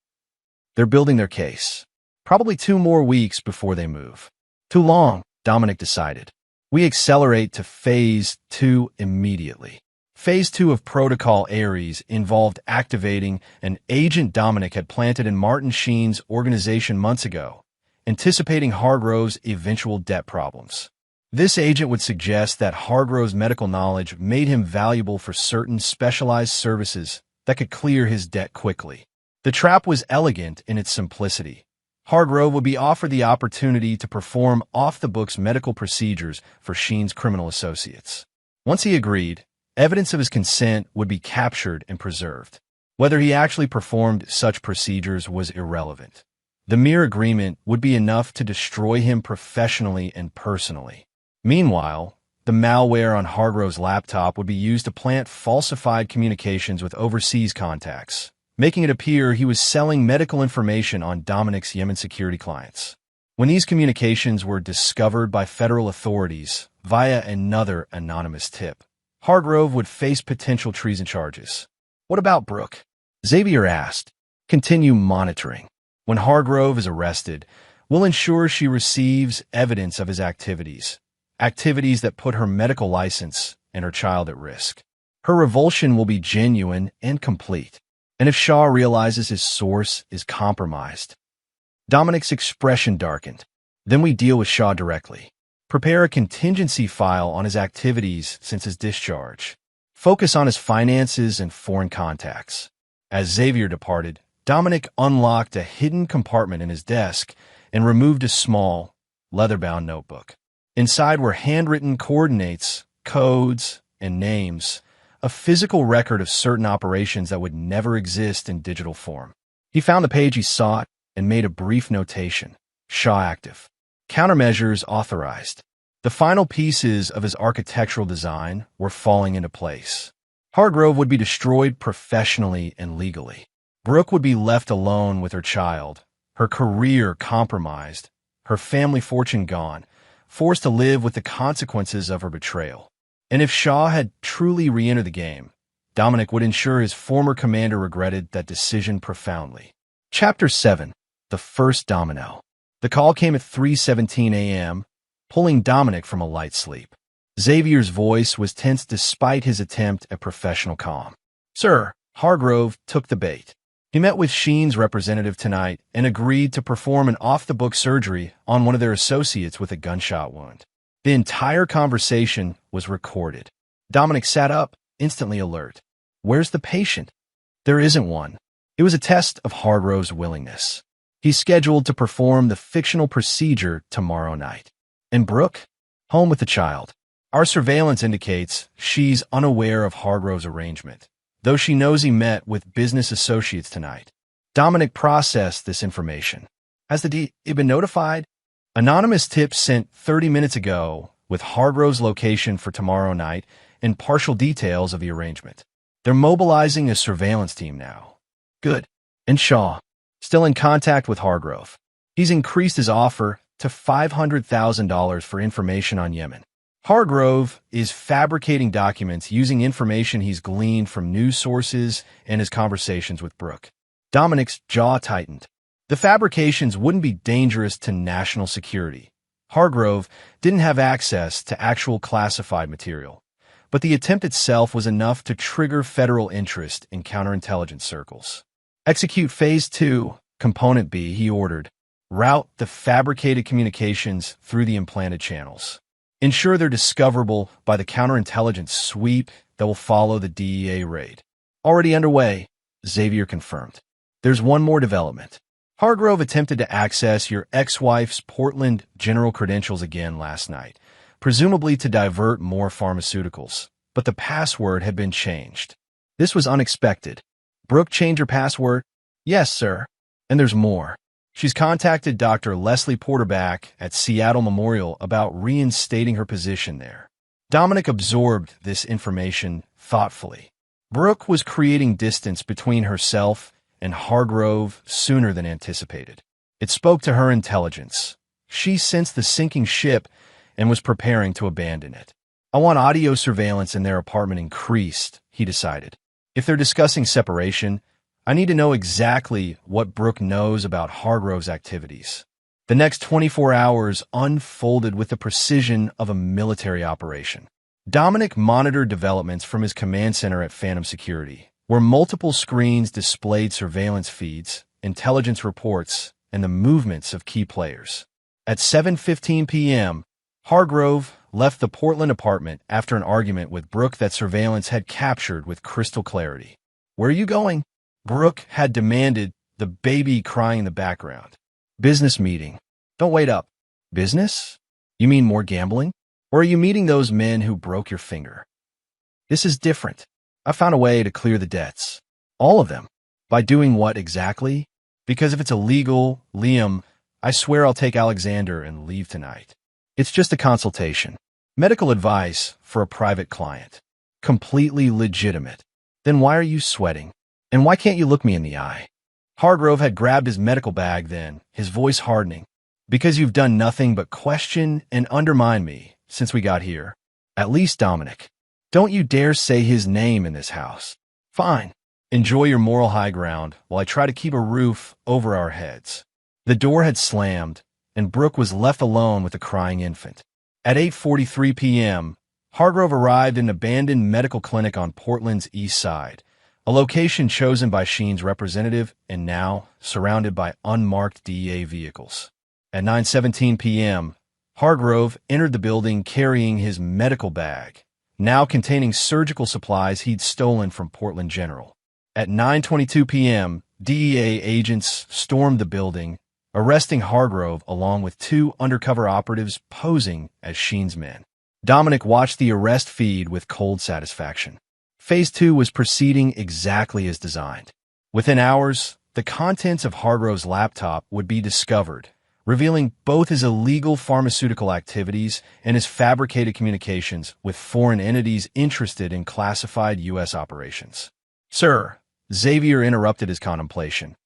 They're building their case. Probably 2 more weeks before they move. Too long, Dominic decided. We accelerate to Phase 2 immediately. Phase 2 of Protocol Ares involved activating an agent Dominic had planted in Martin Sheen's organization months ago, anticipating Hargrove's eventual debt problems. This agent would suggest that Hargrove's medical knowledge made him valuable for certain specialized services that could clear his debt quickly. The trap was elegant in its simplicity. Hargrove would be offered the opportunity to perform off-the-books medical procedures for Sheen's criminal associates. Once he agreed, evidence of his consent would be captured and preserved. Whether he actually performed such procedures was irrelevant. The mere agreement would be enough to destroy him professionally and personally. Meanwhile, the malware on Hargrove's laptop would be used to plant falsified communications with overseas contacts, making it appear he was selling medical information on Dominic's Yemen security clients. When these communications were discovered by federal authorities via another anonymous tip, Hargrove would face potential treason charges. What about Brooke? Xavier asked. Continue monitoring. When Hargrove is arrested, we'll ensure she receives evidence of his activities that put her medical license and her child at risk. Her revulsion will be genuine and complete. And if Shaw realizes his source is compromised. Dominic's expression darkened. Then we deal with Shaw directly. Prepare a contingency file on his activities since his discharge. Focus on his finances and foreign contacts. As Xavier departed, Dominic unlocked a hidden compartment in his desk and removed a small, leather-bound notebook. Inside were handwritten coordinates, codes, and names, a physical record of certain operations that would never exist in digital form. He found the page he sought and made a brief notation. Shaw active. Countermeasures authorized. The final pieces of his architectural design were falling into place. Hargrove would be destroyed professionally and legally. Brooke would be left alone with her child, her career compromised, her family fortune gone, forced to live with the consequences of her betrayal. And if Shaw had truly re-entered the game, Dominic would ensure his former commander regretted that decision profoundly. Chapter 7. The First Domino. The call came at 3:17 a.m., pulling Dominic from a light sleep. Xavier's voice was tense despite his attempt at professional calm. Sir, Hargrove took the bait. He met with Sheen's representative tonight and agreed to perform an off-the-book surgery on one of their associates with a gunshot wound. The entire conversation was recorded. Dominic sat up, instantly alert. Where's the patient? There isn't one. It was a test of Hargrove's willingness. He's scheduled to perform the fictional procedure tomorrow night. And Brooke? Home with the child. Our surveillance indicates she's unaware of Hargrove's arrangement, though she knows he met with business associates tonight. Dominic processed this information. Has the DEA been notified? Anonymous tips sent 30 minutes ago with Hargrove's location for tomorrow night and partial details of the arrangement. They're mobilizing a surveillance team now. Good. And Shaw, still in contact with Hargrove. He's increased his offer to $500,000 for information on Yemen. Hargrove is fabricating documents using information he's gleaned from news sources and his conversations with Brooke. Dominic's jaw tightened. The fabrications wouldn't be dangerous to national security. Hargrove didn't have access to actual classified material, but the attempt itself was enough to trigger federal interest in counterintelligence circles. Execute Phase 2, Component B, he ordered. Route the fabricated communications through the implanted channels. Ensure they're discoverable by the counterintelligence sweep that will follow the DEA raid. Already underway, Xavier confirmed. There's one more development. Hargrove attempted to access your ex-wife's Portland general credentials again last night, presumably to divert more pharmaceuticals, but the password had been changed. This was unexpected. Brooke changed her password? Yes, sir. And there's more. She's contacted Dr. Leslie Porterback at Seattle Memorial about reinstating her position there. Dominic absorbed this information thoughtfully. Brooke was creating distance between herself and Hargrove sooner than anticipated. It spoke to her intelligence. She sensed the sinking ship and was preparing to abandon it. I want audio surveillance in their apartment increased, he decided. If they're discussing separation, I need to know exactly what Brooke knows about Hargrove's activities. The next 24 hours unfolded with the precision of a military operation. Dominic monitored developments from his command center at Phantom Security, where multiple screens displayed surveillance feeds, intelligence reports, and the movements of key players. At 7:15 p.m., Hargrove left the Portland apartment after an argument with Brooke that surveillance had captured with crystal clarity. "Where are you going?" Brooke had demanded, the baby crying in the background. "Business meeting." "Don't wait up." "Business? You mean more gambling? Or are you meeting those men who broke your finger?" "This is different. I found a way to clear the debts. All of them." "By doing what exactly?" "Because if it's illegal, Liam, I swear I'll take Alexander and leave tonight." "It's just a consultation. Medical advice for a private client. Completely legitimate." "Then why are you sweating? And why can't you look me in the eye?" Hargrove had grabbed his medical bag then, his voice hardening. "Because you've done nothing but question and undermine me since we got here. At least Dominic. Don't you dare say his name in this house." "Fine. Enjoy your moral high ground while I try to keep a roof over our heads." The door had slammed, and Brooke was left alone with a crying infant. At 8:43 p.m., Hargrove arrived at an abandoned medical clinic on Portland's east side, a location chosen by Sheen's representative and now surrounded by unmarked DEA vehicles. At 9:17 p.m., Hargrove entered the building carrying his medical bag, now containing surgical supplies he'd stolen from Portland General. At 9:22 p.m., DEA agents stormed the building, arresting Hargrove along with two undercover operatives posing as Sheen's men. Dominic watched the arrest feed with cold satisfaction. Phase 2 was proceeding exactly as designed. Within hours, the contents of Hargrove's laptop would be discovered, revealing both his illegal pharmaceutical activities and his fabricated communications with foreign entities interested in classified U.S. operations. "Sir," Xavier interrupted his contemplation.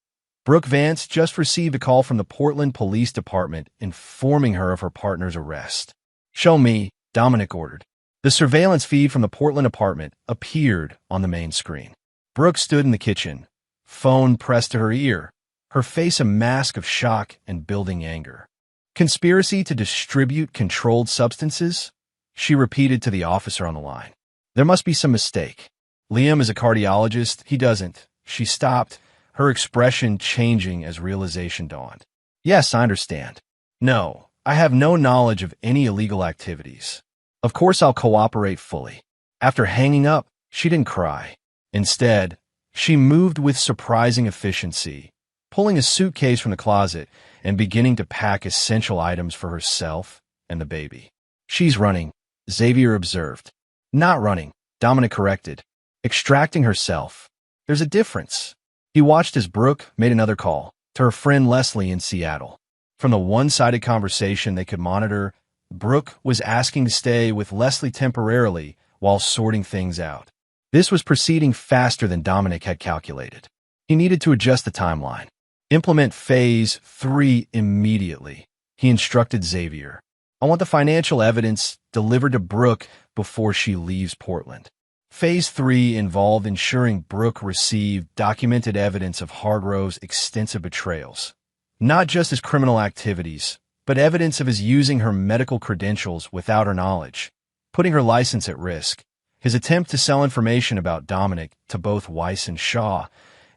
Brooke Vance just received a call from the Portland Police Department informing her of her partner's arrest. "Show me," Dominic ordered. The surveillance feed from the Portland apartment appeared on the main screen. Brooke stood in the kitchen, phone pressed to her ear, her face a mask of shock and building anger. "Conspiracy to distribute controlled substances?" she repeated to the officer on the line. "There must be some mistake. Liam is a cardiologist. He doesn't." She stopped, her expression changing as realization dawned. "Yes, I understand. No, I have no knowledge of any illegal activities. Of course I'll cooperate fully." After hanging up, she didn't cry. Instead, she moved with surprising efficiency, pulling a suitcase from the closet and beginning to pack essential items for herself and the baby. "She's running," Xavier observed. "Not running," Dominic corrected. "Extracting herself. There's a difference." He watched as Brooke made another call to her friend Leslie in Seattle. From the one-sided conversation they could monitor, Brooke was asking to stay with Leslie temporarily while sorting things out. This was proceeding faster than Dominic had calculated. He needed to adjust the timeline. "Implement Phase 3 immediately," he instructed Xavier. "I want the financial evidence delivered to Brooke before she leaves Portland." Phase 3 involved ensuring Brooke received documented evidence of Hargrove's extensive betrayals, not just his criminal activities, but evidence of his using her medical credentials without her knowledge, putting her license at risk, his attempt to sell information about Dominic to both Weiss and Shaw,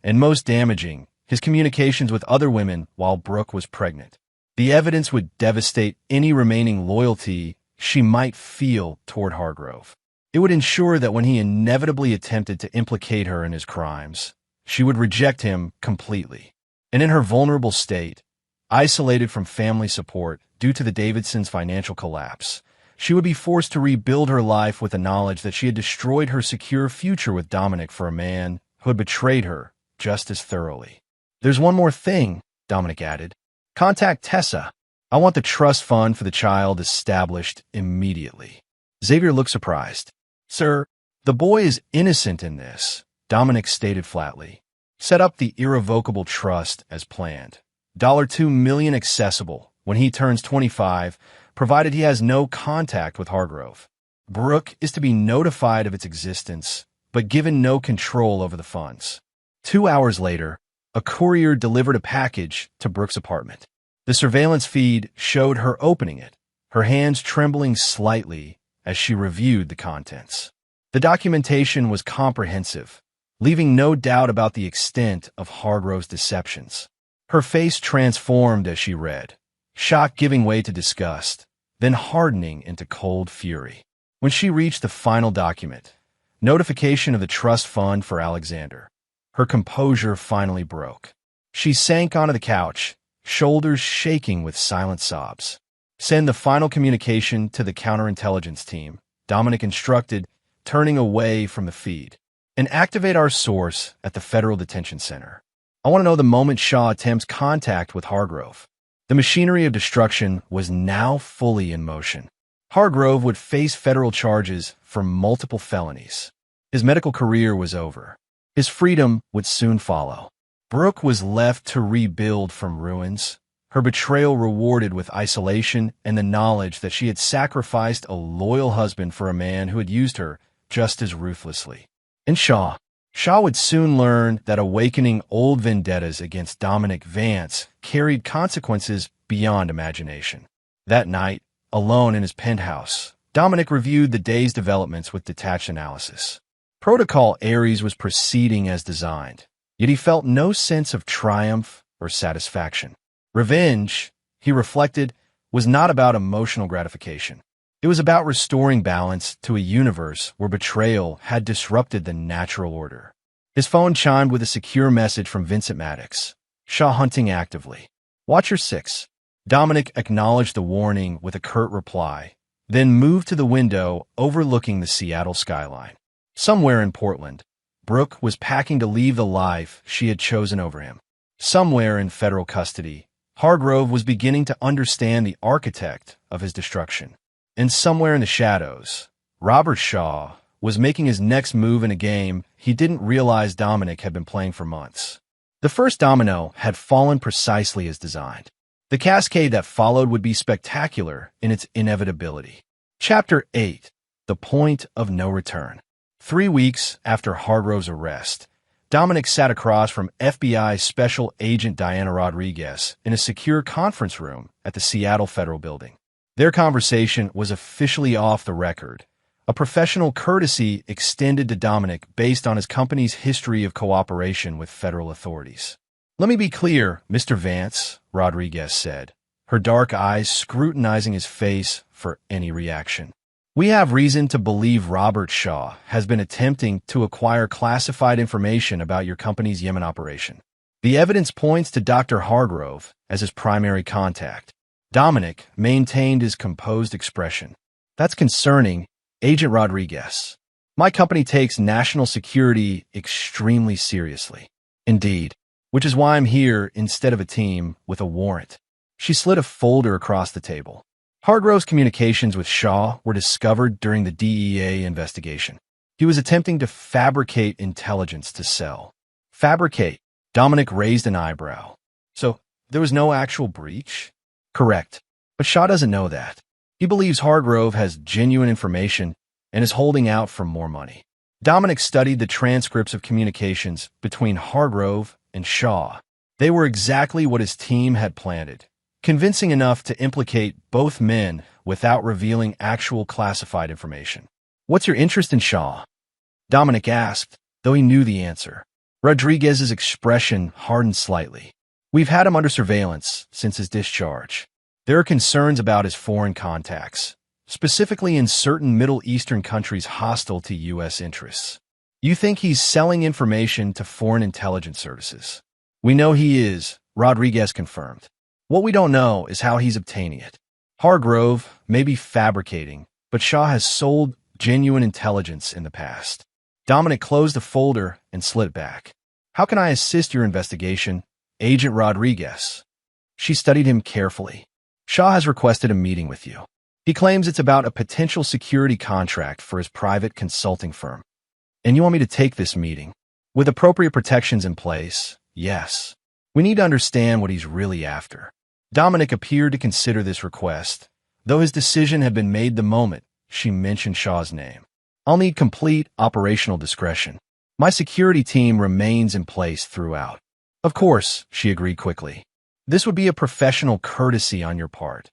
and most damaging, his communications with other women while Brooke was pregnant. The evidence would devastate any remaining loyalty she might feel toward Hargrove. It would ensure that when he inevitably attempted to implicate her in his crimes, she would reject him completely. And in her vulnerable state, isolated from family support due to the Davidsons' financial collapse, she would be forced to rebuild her life with the knowledge that she had destroyed her secure future with Dominic for a man who had betrayed her just as thoroughly. "There's one more thing," Dominic added. "Contact Tessa. I want the trust fund for the child established immediately." Xavier looked surprised. "Sir, The boy is innocent in this, Dominic stated flatly. Set up the irrevocable trust as planned. $2 million accessible when he turns 25, provided he has no contact with Hargrove. Brooke is to be notified of its existence, but given no control over the funds. 2 hours later, a courier delivered a package to Brooke's apartment. The surveillance feed showed her opening it, her hands trembling slightly as she reviewed the contents. The documentation was comprehensive, leaving no doubt about the extent of Hargrove's deceptions. Her face transformed as she read, shock giving way to disgust, then hardening into cold fury. When she reached the final document, notification of the trust fund for Alexander, her composure finally broke. She sank onto the couch, shoulders shaking with silent sobs. Send the final communication to the counterintelligence team, Dominic instructed, turning away from the feed. And activate our source at the Federal Detention Center. I want to know the moment Shaw attempts contact with Hargrove. The machinery of destruction was now fully in motion. Hargrove would face federal charges for multiple felonies. His medical career was over. His freedom would soon follow. Brooke was left to rebuild from ruins, her betrayal rewarded with isolation and the knowledge that she had sacrificed a loyal husband for a man who had used her just as ruthlessly. And Shaw would soon learn that awakening old vendettas against Dominic Vance carried consequences beyond imagination. That night, alone in his penthouse, Dominic reviewed the day's developments with detached analysis. Protocol Ares was proceeding as designed, yet he felt no sense of triumph or satisfaction. Revenge, he reflected, was not about emotional gratification. It was about restoring balance to a universe where betrayal had disrupted the natural order. His phone chimed with a secure message from Vincent Maddox. Shaw hunting actively. Watcher 6. Dominic acknowledged the warning with a curt reply, then moved to the window overlooking the Seattle skyline. Somewhere in Portland, Brooke was packing to leave the life she had chosen over him. Somewhere in federal custody, Hargrove was beginning to understand the architect of his destruction. And somewhere in the shadows, Robert Shaw was making his next move in a game he didn't realize Dominic had been playing for months. The first domino had fallen precisely as designed. The cascade that followed would be spectacular in its inevitability. Chapter 8. The Point of No Return. 3 weeks after Hargrove's arrest, Dominic sat across from FBI Special Agent Diana Rodriguez in a secure conference room at the Seattle Federal Building. Their conversation was officially off the record, a professional courtesy extended to Dominic based on his company's history of cooperation with federal authorities. "Let me be clear, Mr. Vance," Rodriguez said, her dark eyes scrutinizing his face for any reaction. "We have reason to believe Robert Shaw has been attempting to acquire classified information about your company's Yemen operation. The evidence points to Dr. Hargrove as his primary contact." Dominic maintained his composed expression. "That's concerning, Agent Rodriguez. My company takes national security extremely seriously. Indeed, which is why I'm here instead of a team with a warrant." She slid a folder across the table. Hargrove's communications with Shaw were discovered during the DEA investigation. He was attempting to fabricate intelligence to sell. Fabricate? Dominic raised an eyebrow. "So, there was no actual breach?" "Correct. But Shaw doesn't know that. He believes Hargrove has genuine information and is holding out for more money." Dominic studied the transcripts of communications between Hargrove and Shaw. They were exactly what his team had planted, convincing enough to implicate both men without revealing actual classified information. "What's your interest in Shaw?" Dominic asked, though he knew the answer. Rodriguez's expression hardened slightly. "We've had him under surveillance since his discharge. There are concerns about his foreign contacts, specifically in certain Middle Eastern countries hostile to U.S. interests. You think he's selling information to foreign intelligence services?" "We know he is," Rodriguez confirmed. "What we don't know is how he's obtaining it. Hargrove may be fabricating, but Shaw has sold genuine intelligence in the past." Dominic closed the folder and slid it back. "How can I assist your investigation, Agent Rodriguez?" She studied him carefully. "Shaw has requested a meeting with you. He claims it's about a potential security contract for his private consulting firm. And you want me to take this meeting? With appropriate protections in place, yes. We need to understand what he's really after. Dominic appeared to consider this request, though his decision had been made the moment she mentioned Shaw's name. I'll need complete operational discretion. My security team remains in place throughout. Of course, she agreed quickly. This would be a professional courtesy on your part,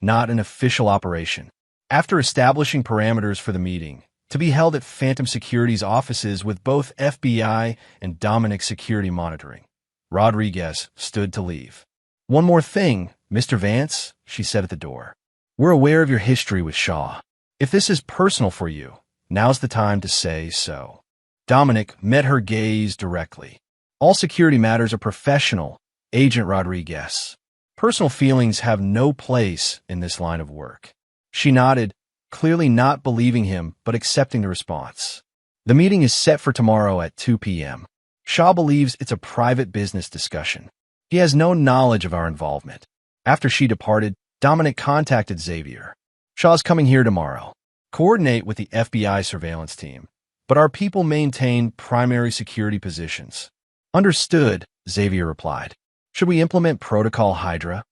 not an official operation. After establishing parameters for the meeting, to be held at Phantom Security's offices with both FBI and Dominic security monitoring, Rodriguez stood to leave. One more thing, Mr. Vance, she said at the door. We're aware of your history with Shaw. If this is personal for you, now's the time to say so. Dominic met her gaze directly. All security matters are professional, Agent Rodriguez. Personal feelings have no place in this line of work. She nodded, clearly not believing him but accepting the response. The meeting is set for tomorrow at 2 p.m. Shaw believes it's a private business discussion. He has no knowledge of our involvement. After she departed, Dominic contacted Xavier. Shaw's coming here tomorrow. Coordinate with the FBI surveillance team, but our people maintain primary security positions. Understood, Xavier replied. Should we implement Protocol Hydra?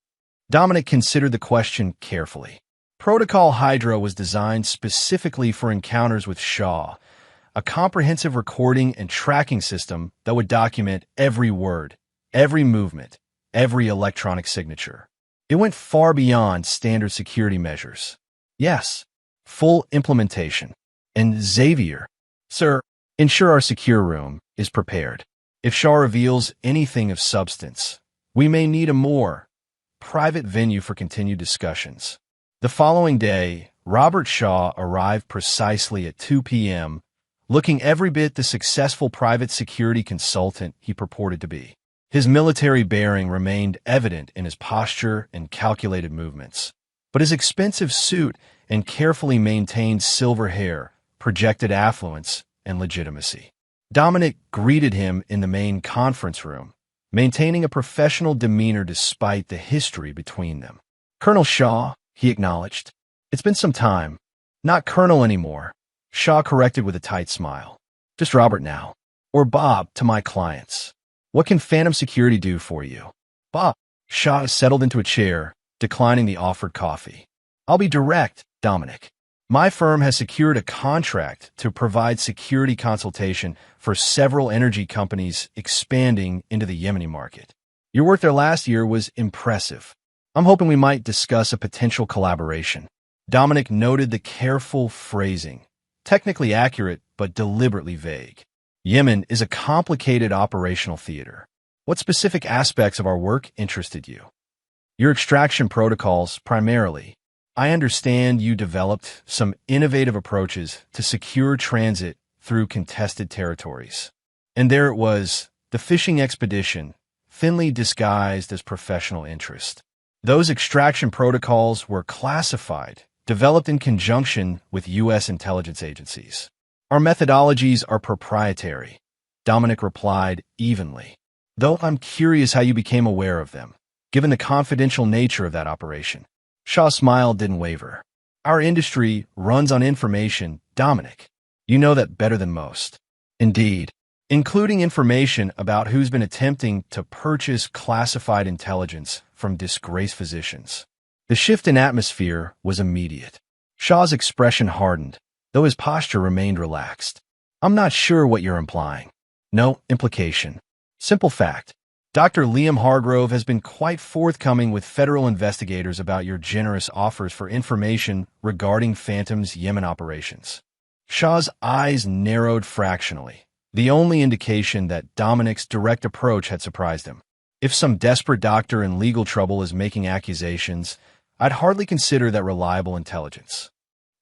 Dominic considered the question carefully. Protocol Hydra was designed specifically for encounters with Shaw, a comprehensive recording and tracking system that would document every word, every movement, every electronic signature. It went far beyond standard security measures. Yes, full implementation. And Xavier, sir, ensure our secure room is prepared. If Shaw reveals anything of substance, we may need a more private venue for continued discussions. The following day, Robert Shaw arrived precisely at 2 p.m., looking every bit the successful private security consultant he purported to be. His military bearing remained evident in his posture and calculated movements, but his expensive suit and carefully maintained silver hair projected affluence and legitimacy. Dominic greeted him in the main conference room, maintaining a professional demeanor despite the history between them. Colonel Shaw, he acknowledged. It's been some time. Not Colonel anymore. Shaw corrected with a tight smile. Just Robert now. Or Bob to my clients. What can Phantom Security do for you? Bob. Shaw settled into a chair, declining the offered coffee. I'll be direct, Dominic. My firm has secured a contract to provide security consultation for several energy companies expanding into the Yemeni market. Your work there last year was impressive. I'm hoping we might discuss a potential collaboration. Dominic noted the careful phrasing, technically accurate but deliberately vague. Yemen is a complicated operational theater. What specific aspects of our work interested you? Your extraction protocols, primarily. I understand you developed some innovative approaches to secure transit through contested territories. And there it was, the fishing expedition, thinly disguised as professional interest. Those extraction protocols were classified, developed in conjunction with U.S. intelligence agencies. Our methodologies are proprietary, Dominic replied evenly. Though I'm curious how you became aware of them, given the confidential nature of that operation. Shaw's smile didn't waver. Our industry runs on information, Dominic. You know that better than most. Indeed, including information about who's been attempting to purchase classified intelligence from disgraced physicians. The shift in atmosphere was immediate. Shaw's expression hardened, though his posture remained relaxed. I'm not sure what you're implying. No implication. Simple fact. Dr. Liam Hargrove has been quite forthcoming with federal investigators about your generous offers for information regarding Phantom's Yemen operations. Shaw's eyes narrowed fractionally, the only indication that Dominic's direct approach had surprised him. If some desperate doctor in legal trouble is making accusations, I'd hardly consider that reliable intelligence.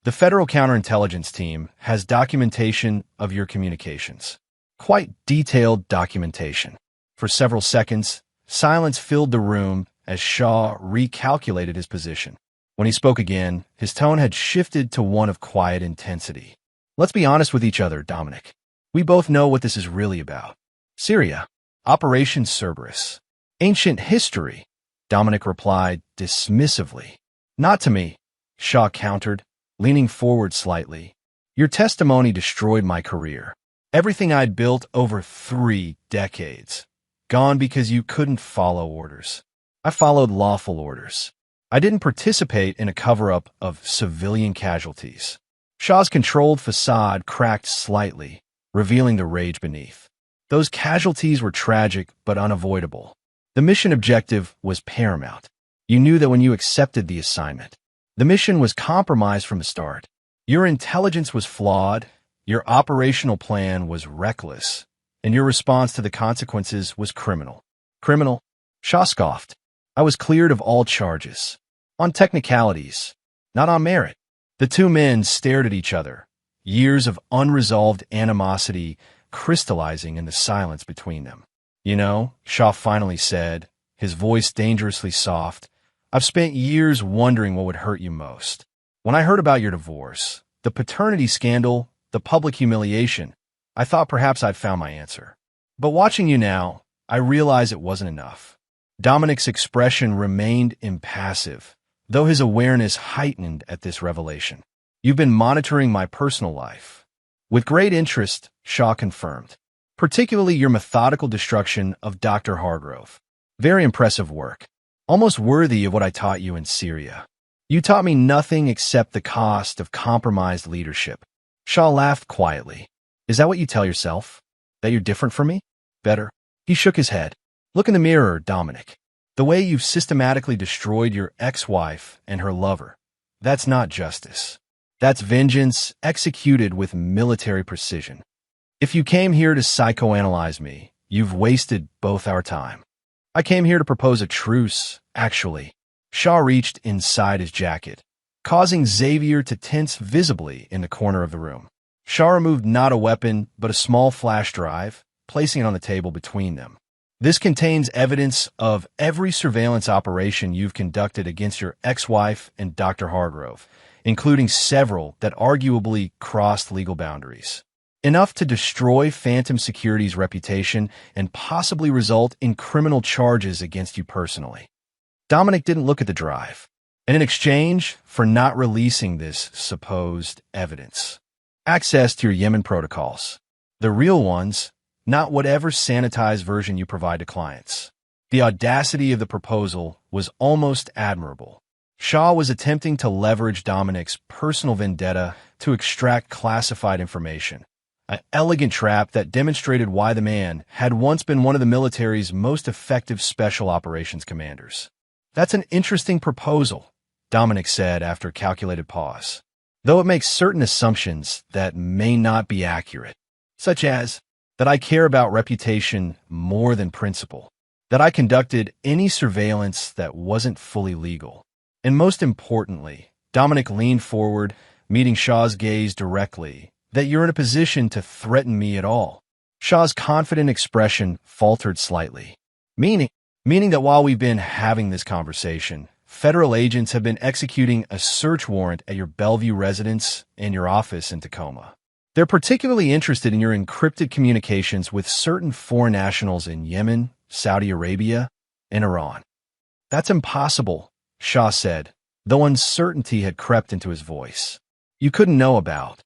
The Federal Counterintelligence Team has documentation of your communications. Quite detailed documentation. For several seconds, silence filled the room as Shaw recalculated his position. When he spoke again, his tone had shifted to one of quiet intensity. Let's be honest with each other, Dominic. We both know what this is really about. Syria. Operation Cerberus. Ancient history, Dominic replied dismissively. Not to me, Shaw countered, leaning forward slightly. Your testimony destroyed my career. Everything I'd built over 3 decades. Gone because you couldn't follow orders. I followed lawful orders. I didn't participate in a cover-up of civilian casualties. Shah's controlled facade cracked slightly, revealing the rage beneath. Those casualties were tragic but unavoidable. The mission objective was paramount. You knew that when you accepted the assignment. The mission was compromised from the start. Your intelligence was flawed, your operational plan was reckless, and your response to the consequences was criminal. Criminal? Shah scoffed. I was cleared of all charges. On technicalities, not on merit. The two men stared at each other, years of unresolved animosity crystallizing in the silence between them. You know, Shah finally said, his voice dangerously soft, I've spent years wondering what would hurt you most. When I heard about your divorce, the paternity scandal, the public humiliation, I thought perhaps I'd found my answer. But watching you now, I realize it wasn't enough. Dominic's expression remained impassive, though his awareness heightened at this revelation. You've been monitoring my personal life. With great interest, Shah confirmed. Particularly your methodical destruction of Dr. Hargrove. Very impressive work. Almost worthy of what I taught you in Syria. You taught me nothing except the cost of compromised leadership. Shah laughed quietly. Is that what you tell yourself? That you're different from me? Better. He shook his head. Look in the mirror, Dominic. The way you've systematically destroyed your ex-wife and her lover. That's not justice. That's vengeance executed with military precision. If you came here to psychoanalyze me, you've wasted both our time. I came here to propose a truce, actually. Shah reached inside his jacket, causing Xavier to tense visibly in the corner of the room. Shah removed not a weapon, but a small flash drive, placing it on the table between them. This contains evidence of every surveillance operation you've conducted against your ex-wife and Dr. Hargrove, including several that arguably crossed legal boundaries. Enough to destroy Phantom Security's reputation and possibly result in criminal charges against you personally. Dominic didn't look at the drive, and in exchange for not releasing this supposed evidence, access to your Yemen protocols, the real ones, not whatever sanitized version you provide to clients. The audacity of the proposal was almost admirable. Shah was attempting to leverage Dominic's personal vendetta to extract classified information. An elegant trap that demonstrated why the man had once been one of the military's most effective special operations commanders. That's an interesting proposal, Dominic said after a calculated pause, though it makes certain assumptions that may not be accurate, such as that I care about reputation more than principle, that I conducted any surveillance that wasn't fully legal. And most importantly, Dominic leaned forward, meeting Shah's gaze directly, that you're in a position to threaten me at all. Shah's confident expression faltered slightly, meaning that while we've been having this conversation, federal agents have been executing a search warrant at your Bellevue residence and your office in Tacoma. They're particularly interested in your encrypted communications with certain foreign nationals in Yemen, Saudi Arabia, and Iran. That's impossible, Shah said, though uncertainty had crept into his voice. You couldn't know about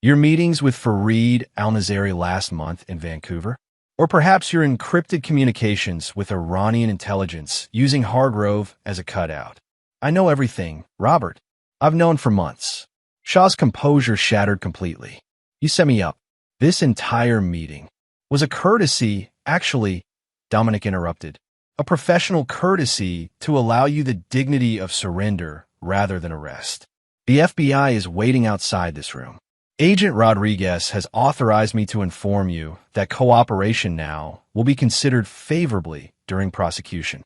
your meetings with Fareed al-Nazari last month in Vancouver? Or perhaps your encrypted communications with Iranian intelligence using Hargrove as a cutout. I know everything, Robert. I've known for months. Shah's composure shattered completely. You set me up. This entire meeting was a courtesy, actually, Dominic interrupted. A professional courtesy to allow you the dignity of surrender rather than arrest. The FBI is waiting outside this room. Agent Rodriguez has authorized me to inform you that cooperation now will be considered favorably during prosecution.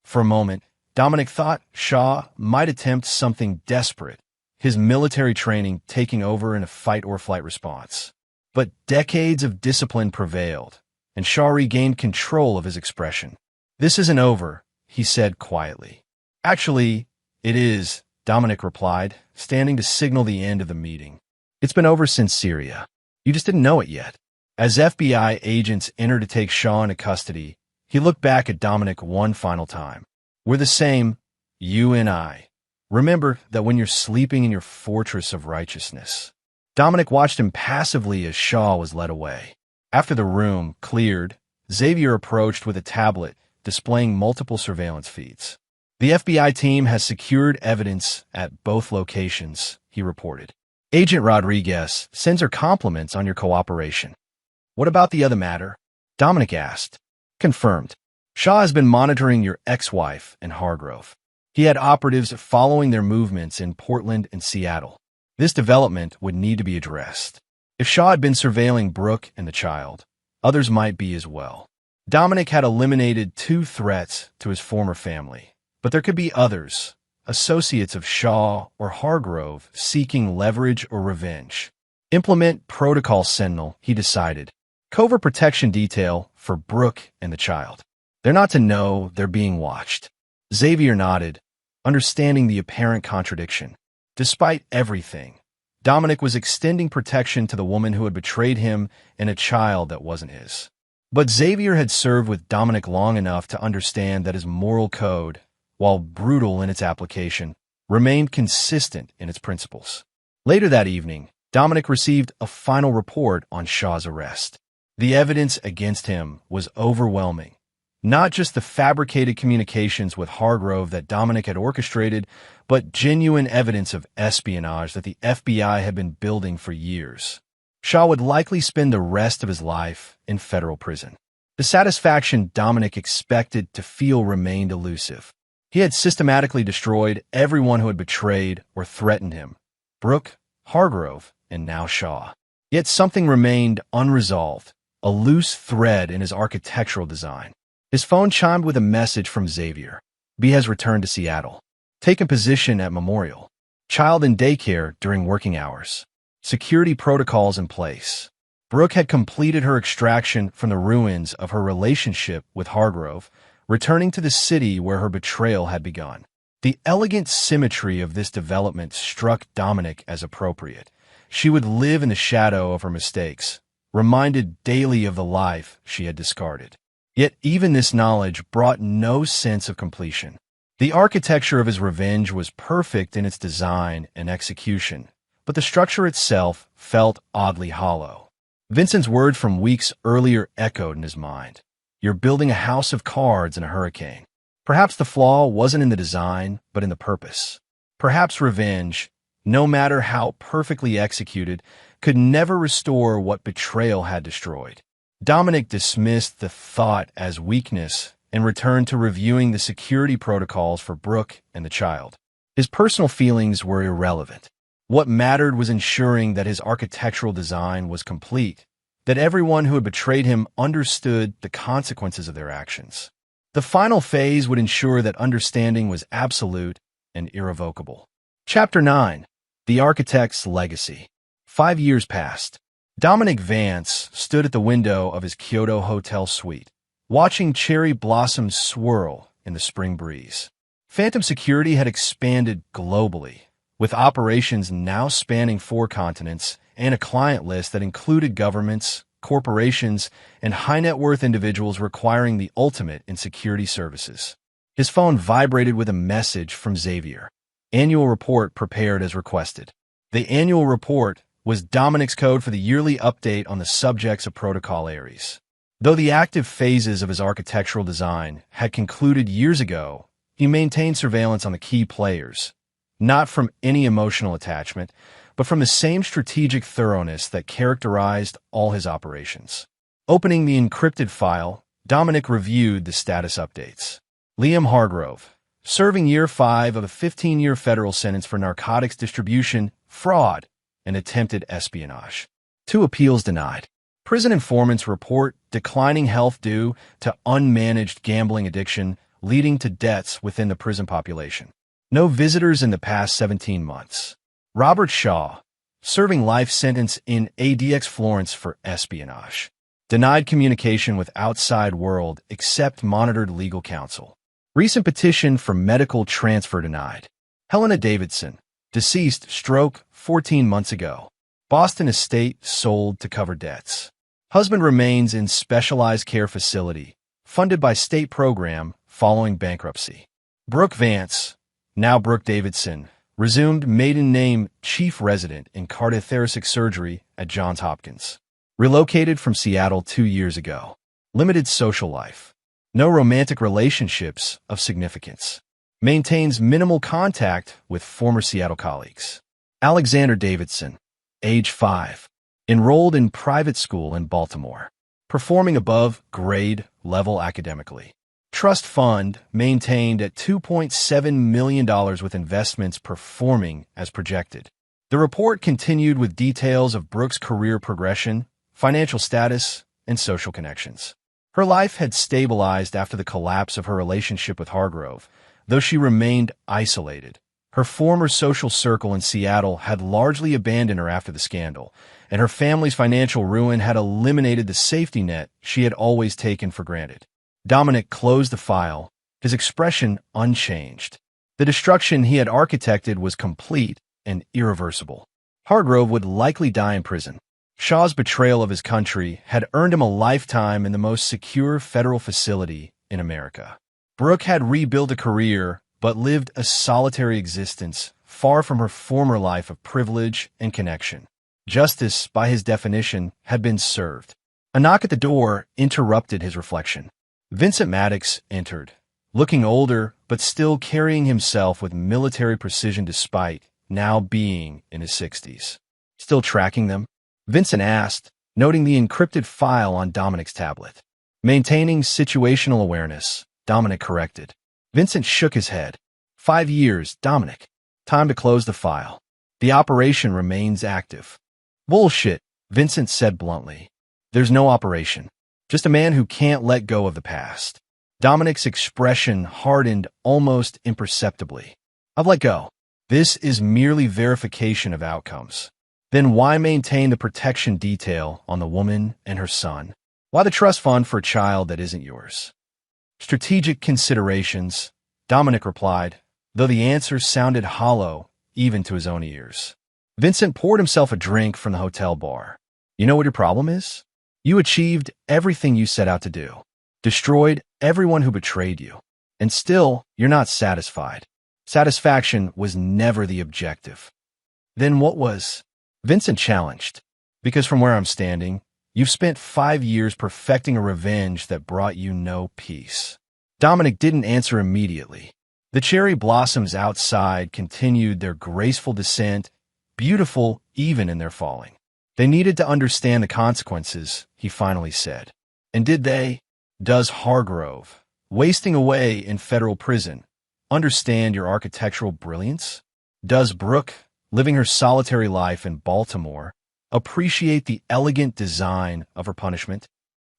For a moment, Dominic thought Shah might attempt something desperate, his military training taking over in a fight-or-flight response. But decades of discipline prevailed, and Shah regained control of his expression. This isn't over, he said quietly. Actually, it is, Dominic replied, standing to signal the end of the meeting. It's been over since Syria. You just didn't know it yet. As FBI agents entered to take Shah into custody, he looked back at Dominic one final time. We're the same, you and I. Remember that when you're sleeping in your fortress of righteousness. Dominic watched him passively as Shaw was led away. After the room cleared, Xavier approached with a tablet displaying multiple surveillance feeds. The FBI team has secured evidence at both locations, he reported. Agent Rodriguez sends her compliments on your cooperation. What about the other matter? Dominic asked. Confirmed. Shaw has been monitoring your ex-wife and Hargrove. He had operatives following their movements in Portland and Seattle. This development would need to be addressed. If Shaw had been surveilling Brooke and the child, others might be as well. Dominic had eliminated 2 threats to his former family, but there could be others, associates of Shaw or Hargrove seeking leverage or revenge. Implement Protocol Sentinel, he decided. Covert protection detail for Brooke and the child. They're not to know they're being watched. Xavier nodded, understanding the apparent contradiction. Despite everything, Dominic was extending protection to the woman who had betrayed him and a child that wasn't his. But Xavier had served with Dominic long enough to understand that his moral code, while brutal in its application, remained consistent in its principles. Later that evening, Dominic received a final report on Shaw's arrest. The evidence against him was overwhelming. Not just the fabricated communications with Hargrove that Dominic had orchestrated, but genuine evidence of espionage that the FBI had been building for years. Shaw would likely spend the rest of his life in federal prison. The satisfaction Dominic expected to feel remained elusive. He had systematically destroyed everyone who had betrayed or threatened him. Brooke, Hargrove, and now Shaw. Yet something remained unresolved, a loose thread in his architectural design. His phone chimed with a message from Xavier. B has returned to Seattle. Taken position at Memorial. Child in daycare during working hours. Security protocols in place. Brooke had completed her extraction from the ruins of her relationship with Hargrove, returning to the city where her betrayal had begun. The elegant symmetry of this development struck Dominic as appropriate. She would live in the shadow of her mistakes, reminded daily of the life she had discarded. Yet even this knowledge brought no sense of completion. The architecture of his revenge was perfect in its design and execution, but the structure itself felt oddly hollow. Vincent's words from weeks earlier echoed in his mind. You're building a house of cards in a hurricane. Perhaps the flaw wasn't in the design, but in the purpose. Perhaps revenge, no matter how perfectly executed, could never restore what betrayal had destroyed. Dominic dismissed the thought as weakness and returned to reviewing the security protocols for Brooke and the child. His personal feelings were irrelevant. What mattered was ensuring that his architectural design was complete, that everyone who had betrayed him understood the consequences of their actions. The final phase would ensure that understanding was absolute and irrevocable. Chapter 9. The Architect's Legacy. 5 years passed. Dominic Vance stood at the window of his Kyoto hotel suite, watching cherry blossoms swirl in the spring breeze. Phantom Security had expanded globally, with operations now spanning 4 continents and a client list that included governments, corporations, and high-net-worth individuals requiring the ultimate in security services. His phone vibrated with a message from Xavier. Annual report prepared as requested. The annual report was Dominic's code for the yearly update on the subjects of Protocol Ares. Though the active phases of his architectural design had concluded years ago, he maintained surveillance on the key players, not from any emotional attachment, but from the same strategic thoroughness that characterized all his operations. Opening the encrypted file, Dominic reviewed the status updates. Liam Hargrove, serving year 5 of a 15-year federal sentence for narcotics distribution, fraud, and attempted espionage. 2 appeals denied. Prison informants report declining health due to unmanaged gambling addiction leading to deaths within the prison population. No visitors in the past 17 months. Robert Shaw, serving life sentence in ADX Florence for espionage. Denied communication with outside world except monitored legal counsel. Recent petition for medical transfer denied. Helena Davidson, deceased stroke 14 months ago. Boston estate sold to cover debts. Husband remains in specialized care facility, funded by state program following bankruptcy. Brooke Vance, now Brooke Davidson, Resumed maiden name chief resident in cardiothoracic surgery at Johns Hopkins. Relocated from Seattle 2 years ago. Limited social life. No romantic relationships of significance. Maintains minimal contact with former Seattle colleagues. Alexander Davidson, age 5. Enrolled in private school in Baltimore. Performing above grade level academically. Trust fund maintained at $2.7 million with investments performing as projected. The report continued with details of Brooke's career progression, financial status, and social connections. Her life had stabilized after the collapse of her relationship with Hargrove, though she remained isolated. Her former social circle in Seattle had largely abandoned her after the scandal, and her family's financial ruin had eliminated the safety net she had always taken for granted. Dominic closed the file, his expression unchanged. The destruction he had architected was complete and irreversible. Hargrove would likely die in prison. Shaw's betrayal of his country had earned him a lifetime in the most secure federal facility in America. Brooke had rebuilt a career, but lived a solitary existence far from her former life of privilege and connection. Justice, by his definition, had been served. A knock at the door interrupted his reflection. Vincent Maddox entered, looking older but still carrying himself with military precision despite now being in his 60s. "Still tracking them?" Vincent asked, noting the encrypted file on Dominic's tablet. Maintaining situational awareness, Dominic corrected. Vincent shook his head. 5 years, Dominic. Time to close the file. The operation remains active. Bullshit, Vincent said bluntly. There's no operation. Just a man who can't let go of the past. Dominic's expression hardened almost imperceptibly. I've let go. This is merely verification of outcomes. Then why maintain the protection detail on the woman and her son? Why the trust fund for a child that isn't yours? Strategic considerations, Dominic replied, though the answer sounded hollow even to his own ears. Vincent poured himself a drink from the hotel bar. You know what your problem is? You achieved everything you set out to do, destroyed everyone who betrayed you, and still you're not satisfied. Satisfaction was never the objective. Then what was? Vincent challenged. Because from where I'm standing, you've spent 5 years perfecting a revenge that brought you no peace. Dominic didn't answer immediately. The cherry blossoms outside continued their graceful descent, beautiful even in their falling. They needed to understand the consequences, he finally said. And did they? Does Hargrove, wasting away in federal prison, understand your architectural brilliance? Does Brooke, living her solitary life in Baltimore, appreciate the elegant design of her punishment?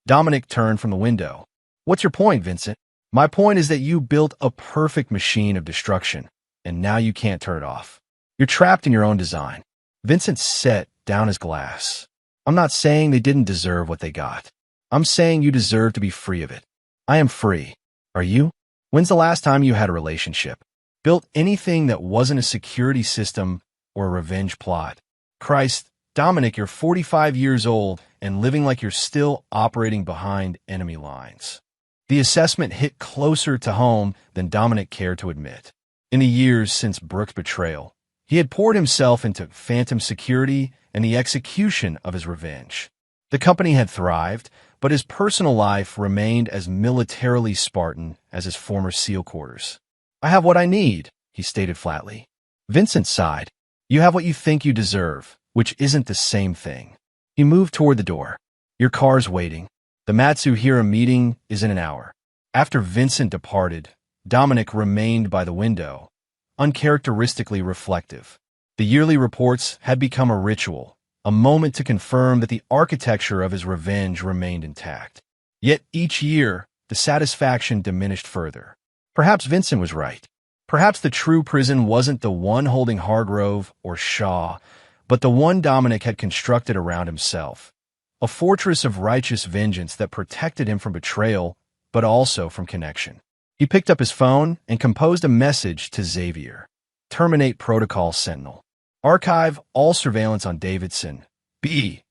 Dominic turned from the window. What's your point, Vincent? My point is that you built a perfect machine of destruction, and now you can't turn it off. You're trapped in your own design. Vincent set down his glass. I'm not saying they didn't deserve what they got. I'm saying you deserve to be free of it. I am free. Are you? When's the last time you had a relationship? Built anything that wasn't a security system or a revenge plot? Christ, Dominic, you're 45 years old and living like you're still operating behind enemy lines. The assessment hit closer to home than Dominic cared to admit. In the years since Brooke's betrayal, he had poured himself into phantom security and the execution of his revenge. The company had thrived, but his personal life remained as militarily Spartan as his former SEAL quarters. I have what I need, he stated flatly. Vincent sighed. You have what you think you deserve, which isn't the same thing. He moved toward the door. Your car's waiting. The Matsuhira meeting is in an hour. After Vincent departed, Dominic remained by the window, uncharacteristically reflective. The yearly reports had become a ritual, a moment to confirm that the architecture of his revenge remained intact. Yet each year, the satisfaction diminished further. Perhaps Vincent was right. Perhaps the true prison wasn't the one holding Hargrove or Shaw, but the one Dominic had constructed around himself. A fortress of righteous vengeance that protected him from betrayal, but also from connection. He picked up his phone and composed a message to Xavier. Terminate protocol, Sentinel. Archive all surveillance on Davidson, B,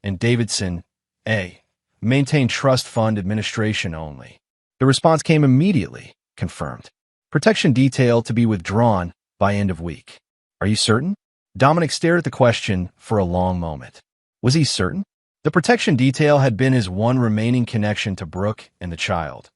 and Davidson, A. Maintain trust fund administration only. The response came immediately, confirmed. Protection detail to be withdrawn by end of week. Are you certain? Dominic stared at the question for a long moment. Was he certain? The protection detail had been his one remaining connection to Brooke and the child.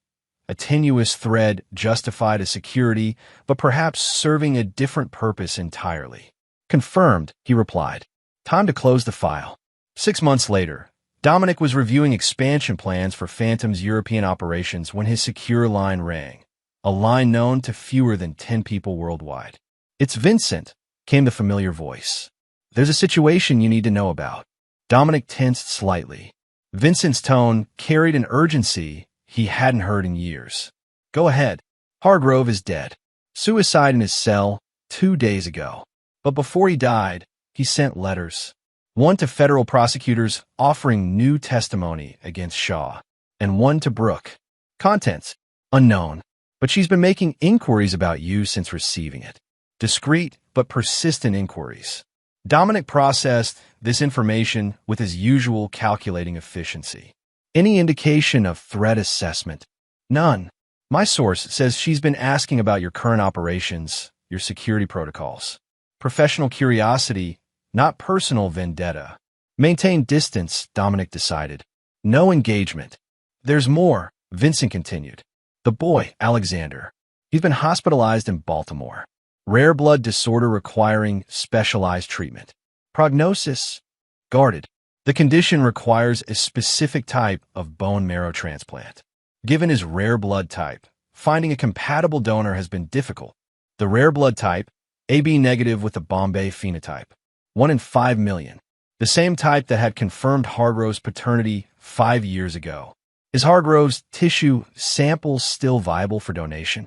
A tenuous thread justified as security, but perhaps serving a different purpose entirely. Confirmed, he replied. Time to close the file. 6 months later, Dominic was reviewing expansion plans for Phantom's European operations when his secure line rang, a line known to fewer than 10 people worldwide. It's Vincent, came the familiar voice. There's a situation you need to know about. Dominic tensed slightly. Vincent's tone carried an urgency he hadn't heard in years. Go ahead. Hargrove is dead. Suicide in his cell 2 days ago. But before he died, he sent letters. One to federal prosecutors offering new testimony against Shaw, and one to Brooke. Contents: unknown, but she's been making inquiries about you since receiving it. Discreet but persistent inquiries. Dominic processed this information with his usual calculating efficiency. Any indication of threat assessment? None. My source says she's been asking about your current operations, your security protocols. Professional curiosity, not personal vendetta. Maintain distance, Dominic decided. No engagement. There's more, Vincent continued. The boy, Alexander. He's been hospitalized in Baltimore. Rare blood disorder requiring specialized treatment. Prognosis: guarded. The condition requires a specific type of bone marrow transplant. Given his rare blood type, finding a compatible donor has been difficult. The rare blood type, AB negative with the Bombay phenotype. 1 in 5 million. The same type that had confirmed Hargrove's paternity 5 years ago. Is Hargrove's tissue sample still viable for donation?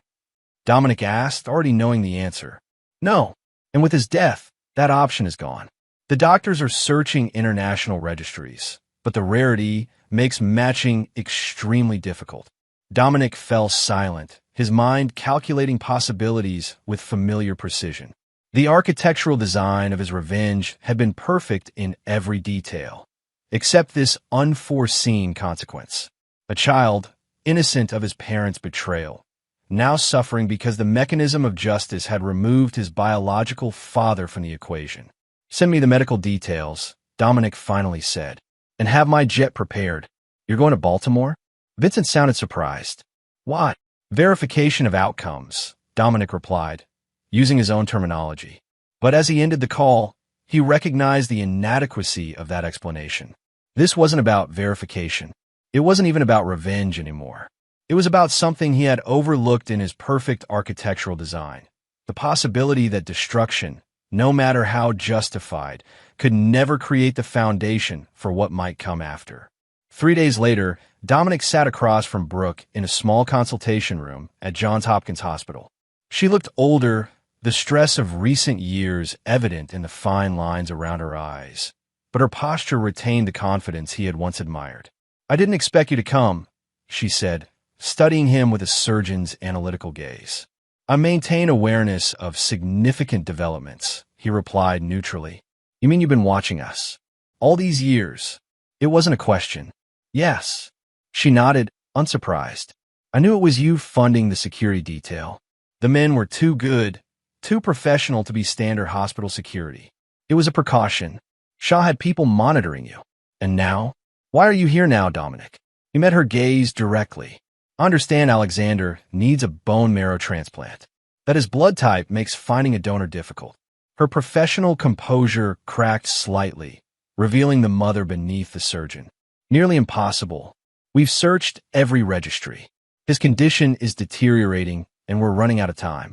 Dominic asked, already knowing the answer. No, and with his death, that option is gone. The doctors are searching international registries, but the rarity makes matching extremely difficult. Dominic fell silent, his mind calculating possibilities with familiar precision. The architectural design of his revenge had been perfect in every detail, except this unforeseen consequence. A child, innocent of his parents' betrayal, now suffering because the mechanism of justice had removed his biological father from the equation. Send me the medical details, Dominic finally said, and have my jet prepared. You're going to Baltimore? Vincent sounded surprised. Why? Verification of outcomes, Dominic replied, using his own terminology. But as he ended the call, he recognized the inadequacy of that explanation. This wasn't about verification. It wasn't even about revenge anymore. It was about something he had overlooked in his perfect architectural design. The possibility that destruction, no matter how justified, could never create the foundation for what might come after. 3 days later, Dominic sat across from Brooke in a small consultation room at Johns Hopkins Hospital. She looked older, the stress of recent years evident in the fine lines around her eyes, but her posture retained the confidence he had once admired. I didn't expect you to come, she said, studying him with a surgeon's analytical gaze. I maintain awareness of significant developments, he replied neutrally. You mean you've been watching us? All these years? It wasn't a question. Yes. She nodded, unsurprised. I knew it was you funding the security detail. The men were too good, too professional to be standard hospital security. It was a precaution. Shaw had people monitoring you. And now? Why are you here now, Dominic? He met her gaze directly. I understand Alexander needs a bone marrow transplant. That his blood type makes finding a donor difficult. Her professional composure cracked slightly, revealing the mother beneath the surgeon. Nearly impossible. We've searched every registry. His condition is deteriorating, and we're running out of time.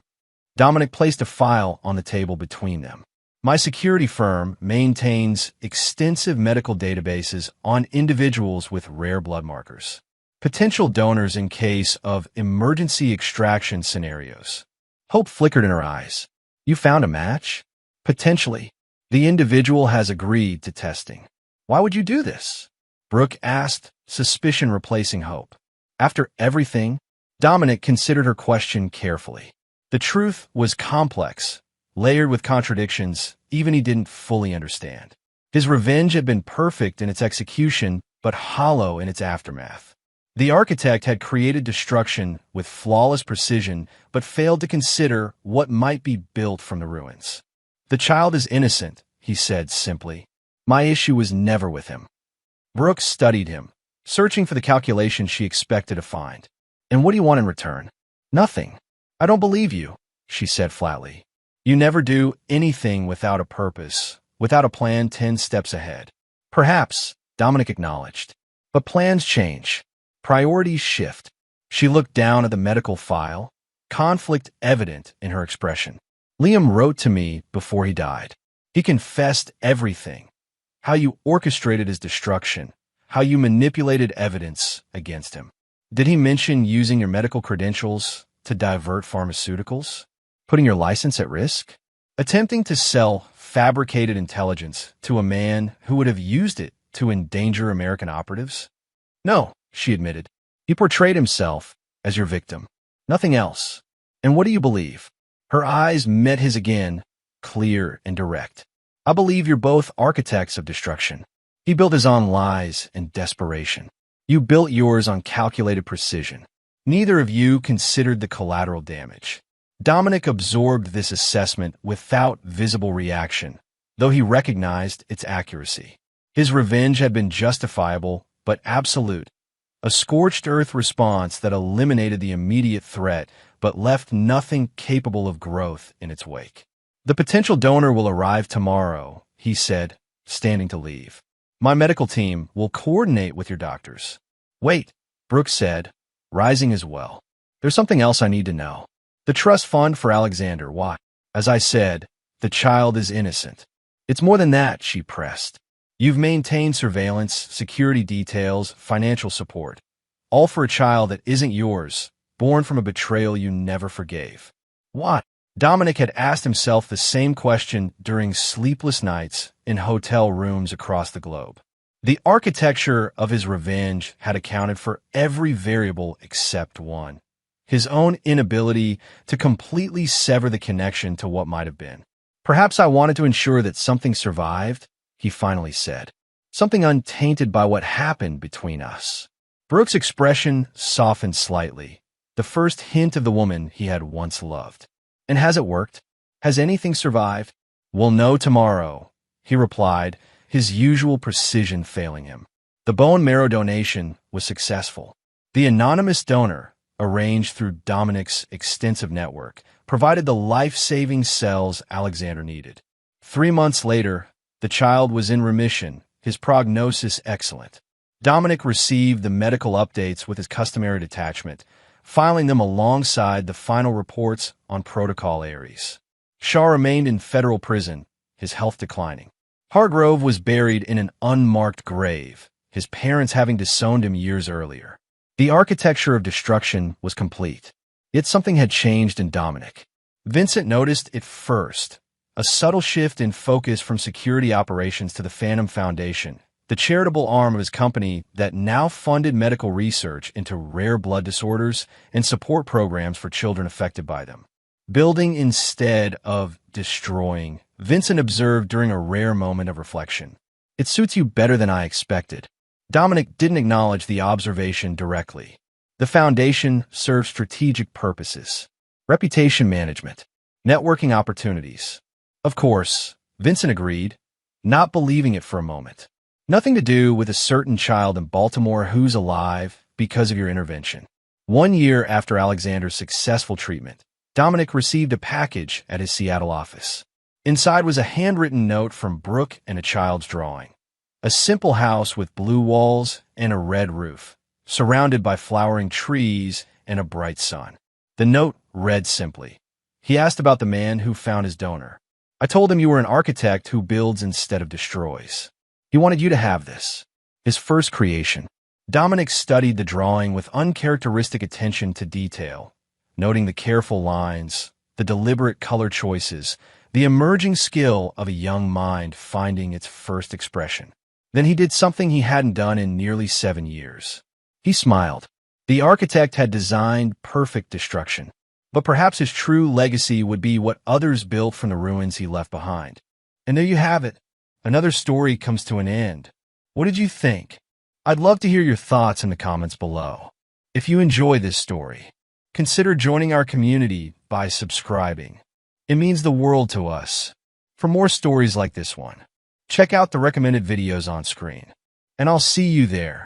Dominic placed a file on the table between them. My security firm maintains extensive medical databases on individuals with rare blood markers. Potential donors in case of emergency extraction scenarios. Hope flickered in her eyes. You found a match? Potentially. The individual has agreed to testing. Why would you do this? Brooke asked, suspicion replacing hope. After everything, Dominic considered her question carefully. The truth was complex, layered with contradictions even he didn't fully understand. His revenge had been perfect in its execution, but hollow in its aftermath. The architect had created destruction with flawless precision, but failed to consider what might be built from the ruins. The child is innocent, he said simply. My issue was never with him. Brooke studied him, searching for the calculation she expected to find. And what do you want in return? Nothing. I don't believe you, she said flatly. You never do anything without a purpose, without a plan 10 steps ahead. Perhaps, Dominic acknowledged. But plans change. Priorities shift. She looked down at the medical file, conflict evident in her expression. Liam wrote to me before he died. He confessed everything. How you orchestrated his destruction, how you manipulated evidence against him. Did he mention using your medical credentials to divert pharmaceuticals? Putting your license at risk? Attempting to sell fabricated intelligence to a man who would have used it to endanger American operatives? No, she admitted. He portrayed himself as your victim. Nothing else. And what do you believe? Her eyes met his again, clear and direct. I believe you're both architects of destruction. He built his on lies and desperation. You built yours on calculated precision. Neither of you considered the collateral damage. Dominic absorbed this assessment without visible reaction, though he recognized its accuracy. His revenge had been justifiable, but absolute. A scorched earth response that eliminated the immediate threat, but left nothing capable of growth in its wake. The potential donor will arrive tomorrow, he said, standing to leave. My medical team will coordinate with your doctors. Wait, Brooks said, rising as well. There's something else I need to know. The trust fund for Alexander, why? As I said, the child is innocent. It's more than that, she pressed. You've maintained surveillance, security details, financial support, all for a child that isn't yours, born from a betrayal you never forgave. Why? Dominic had asked himself the same question during sleepless nights in hotel rooms across the globe. The architecture of his revenge had accounted for every variable except one: his own inability to completely sever the connection to what might have been. Perhaps I wanted to ensure that something survived, he finally said. Something untainted by what happened between us. Brooks' expression softened slightly, the first hint of the woman he had once loved. And has it worked? Has anything survived? We'll know tomorrow, he replied, his usual precision failing him. The bone marrow donation was successful. The anonymous donor, arranged through Dominic's extensive network, provided the life-saving cells Alexander needed. 3 months later, the child was in remission, his prognosis excellent. Dominic received the medical updates with his customary detachment, filing them alongside the final reports on Protocol Ares. Shaw remained in federal prison, his health declining. Hargrove was buried in an unmarked grave, his parents having disowned him years earlier. The architecture of destruction was complete. Yet something had changed in Dominic. Vincent noticed it first, a subtle shift in focus from security operations to the Phantom Foundation, the charitable arm of his company that now funded medical research into rare blood disorders and support programs for children affected by them. Building instead of destroying, Vincent observed during a rare moment of reflection. It suits you better than I expected. Dominic didn't acknowledge the observation directly. The foundation serves strategic purposes: reputation management, networking opportunities. Of course, Vincent agreed, not believing it for a moment. Nothing to do with a certain child in Baltimore who's alive because of your intervention. 1 year after Alexander's successful treatment, Dominic received a package at his Seattle office. Inside was a handwritten note from Brooke and a child's drawing. A simple house with blue walls and a red roof, surrounded by flowering trees and a bright sun. The note read simply. He asked about the man who found his donor. I told him you were an architect who builds instead of destroys. He wanted you to have this. His first creation. Dominic studied the drawing with uncharacteristic attention to detail, noting the careful lines, the deliberate color choices, the emerging skill of a young mind finding its first expression. Then he did something he hadn't done in nearly 7 years. He smiled. The architect had designed perfect destruction, but perhaps his true legacy would be what others built from the ruins he left behind. And there you have it. Another story comes to an end. What did you think? I'd love to hear your thoughts in the comments below. If you enjoy this story, consider joining our community by subscribing. It means the world to us. For more stories like this one, check out the recommended videos on screen. And I'll see you there.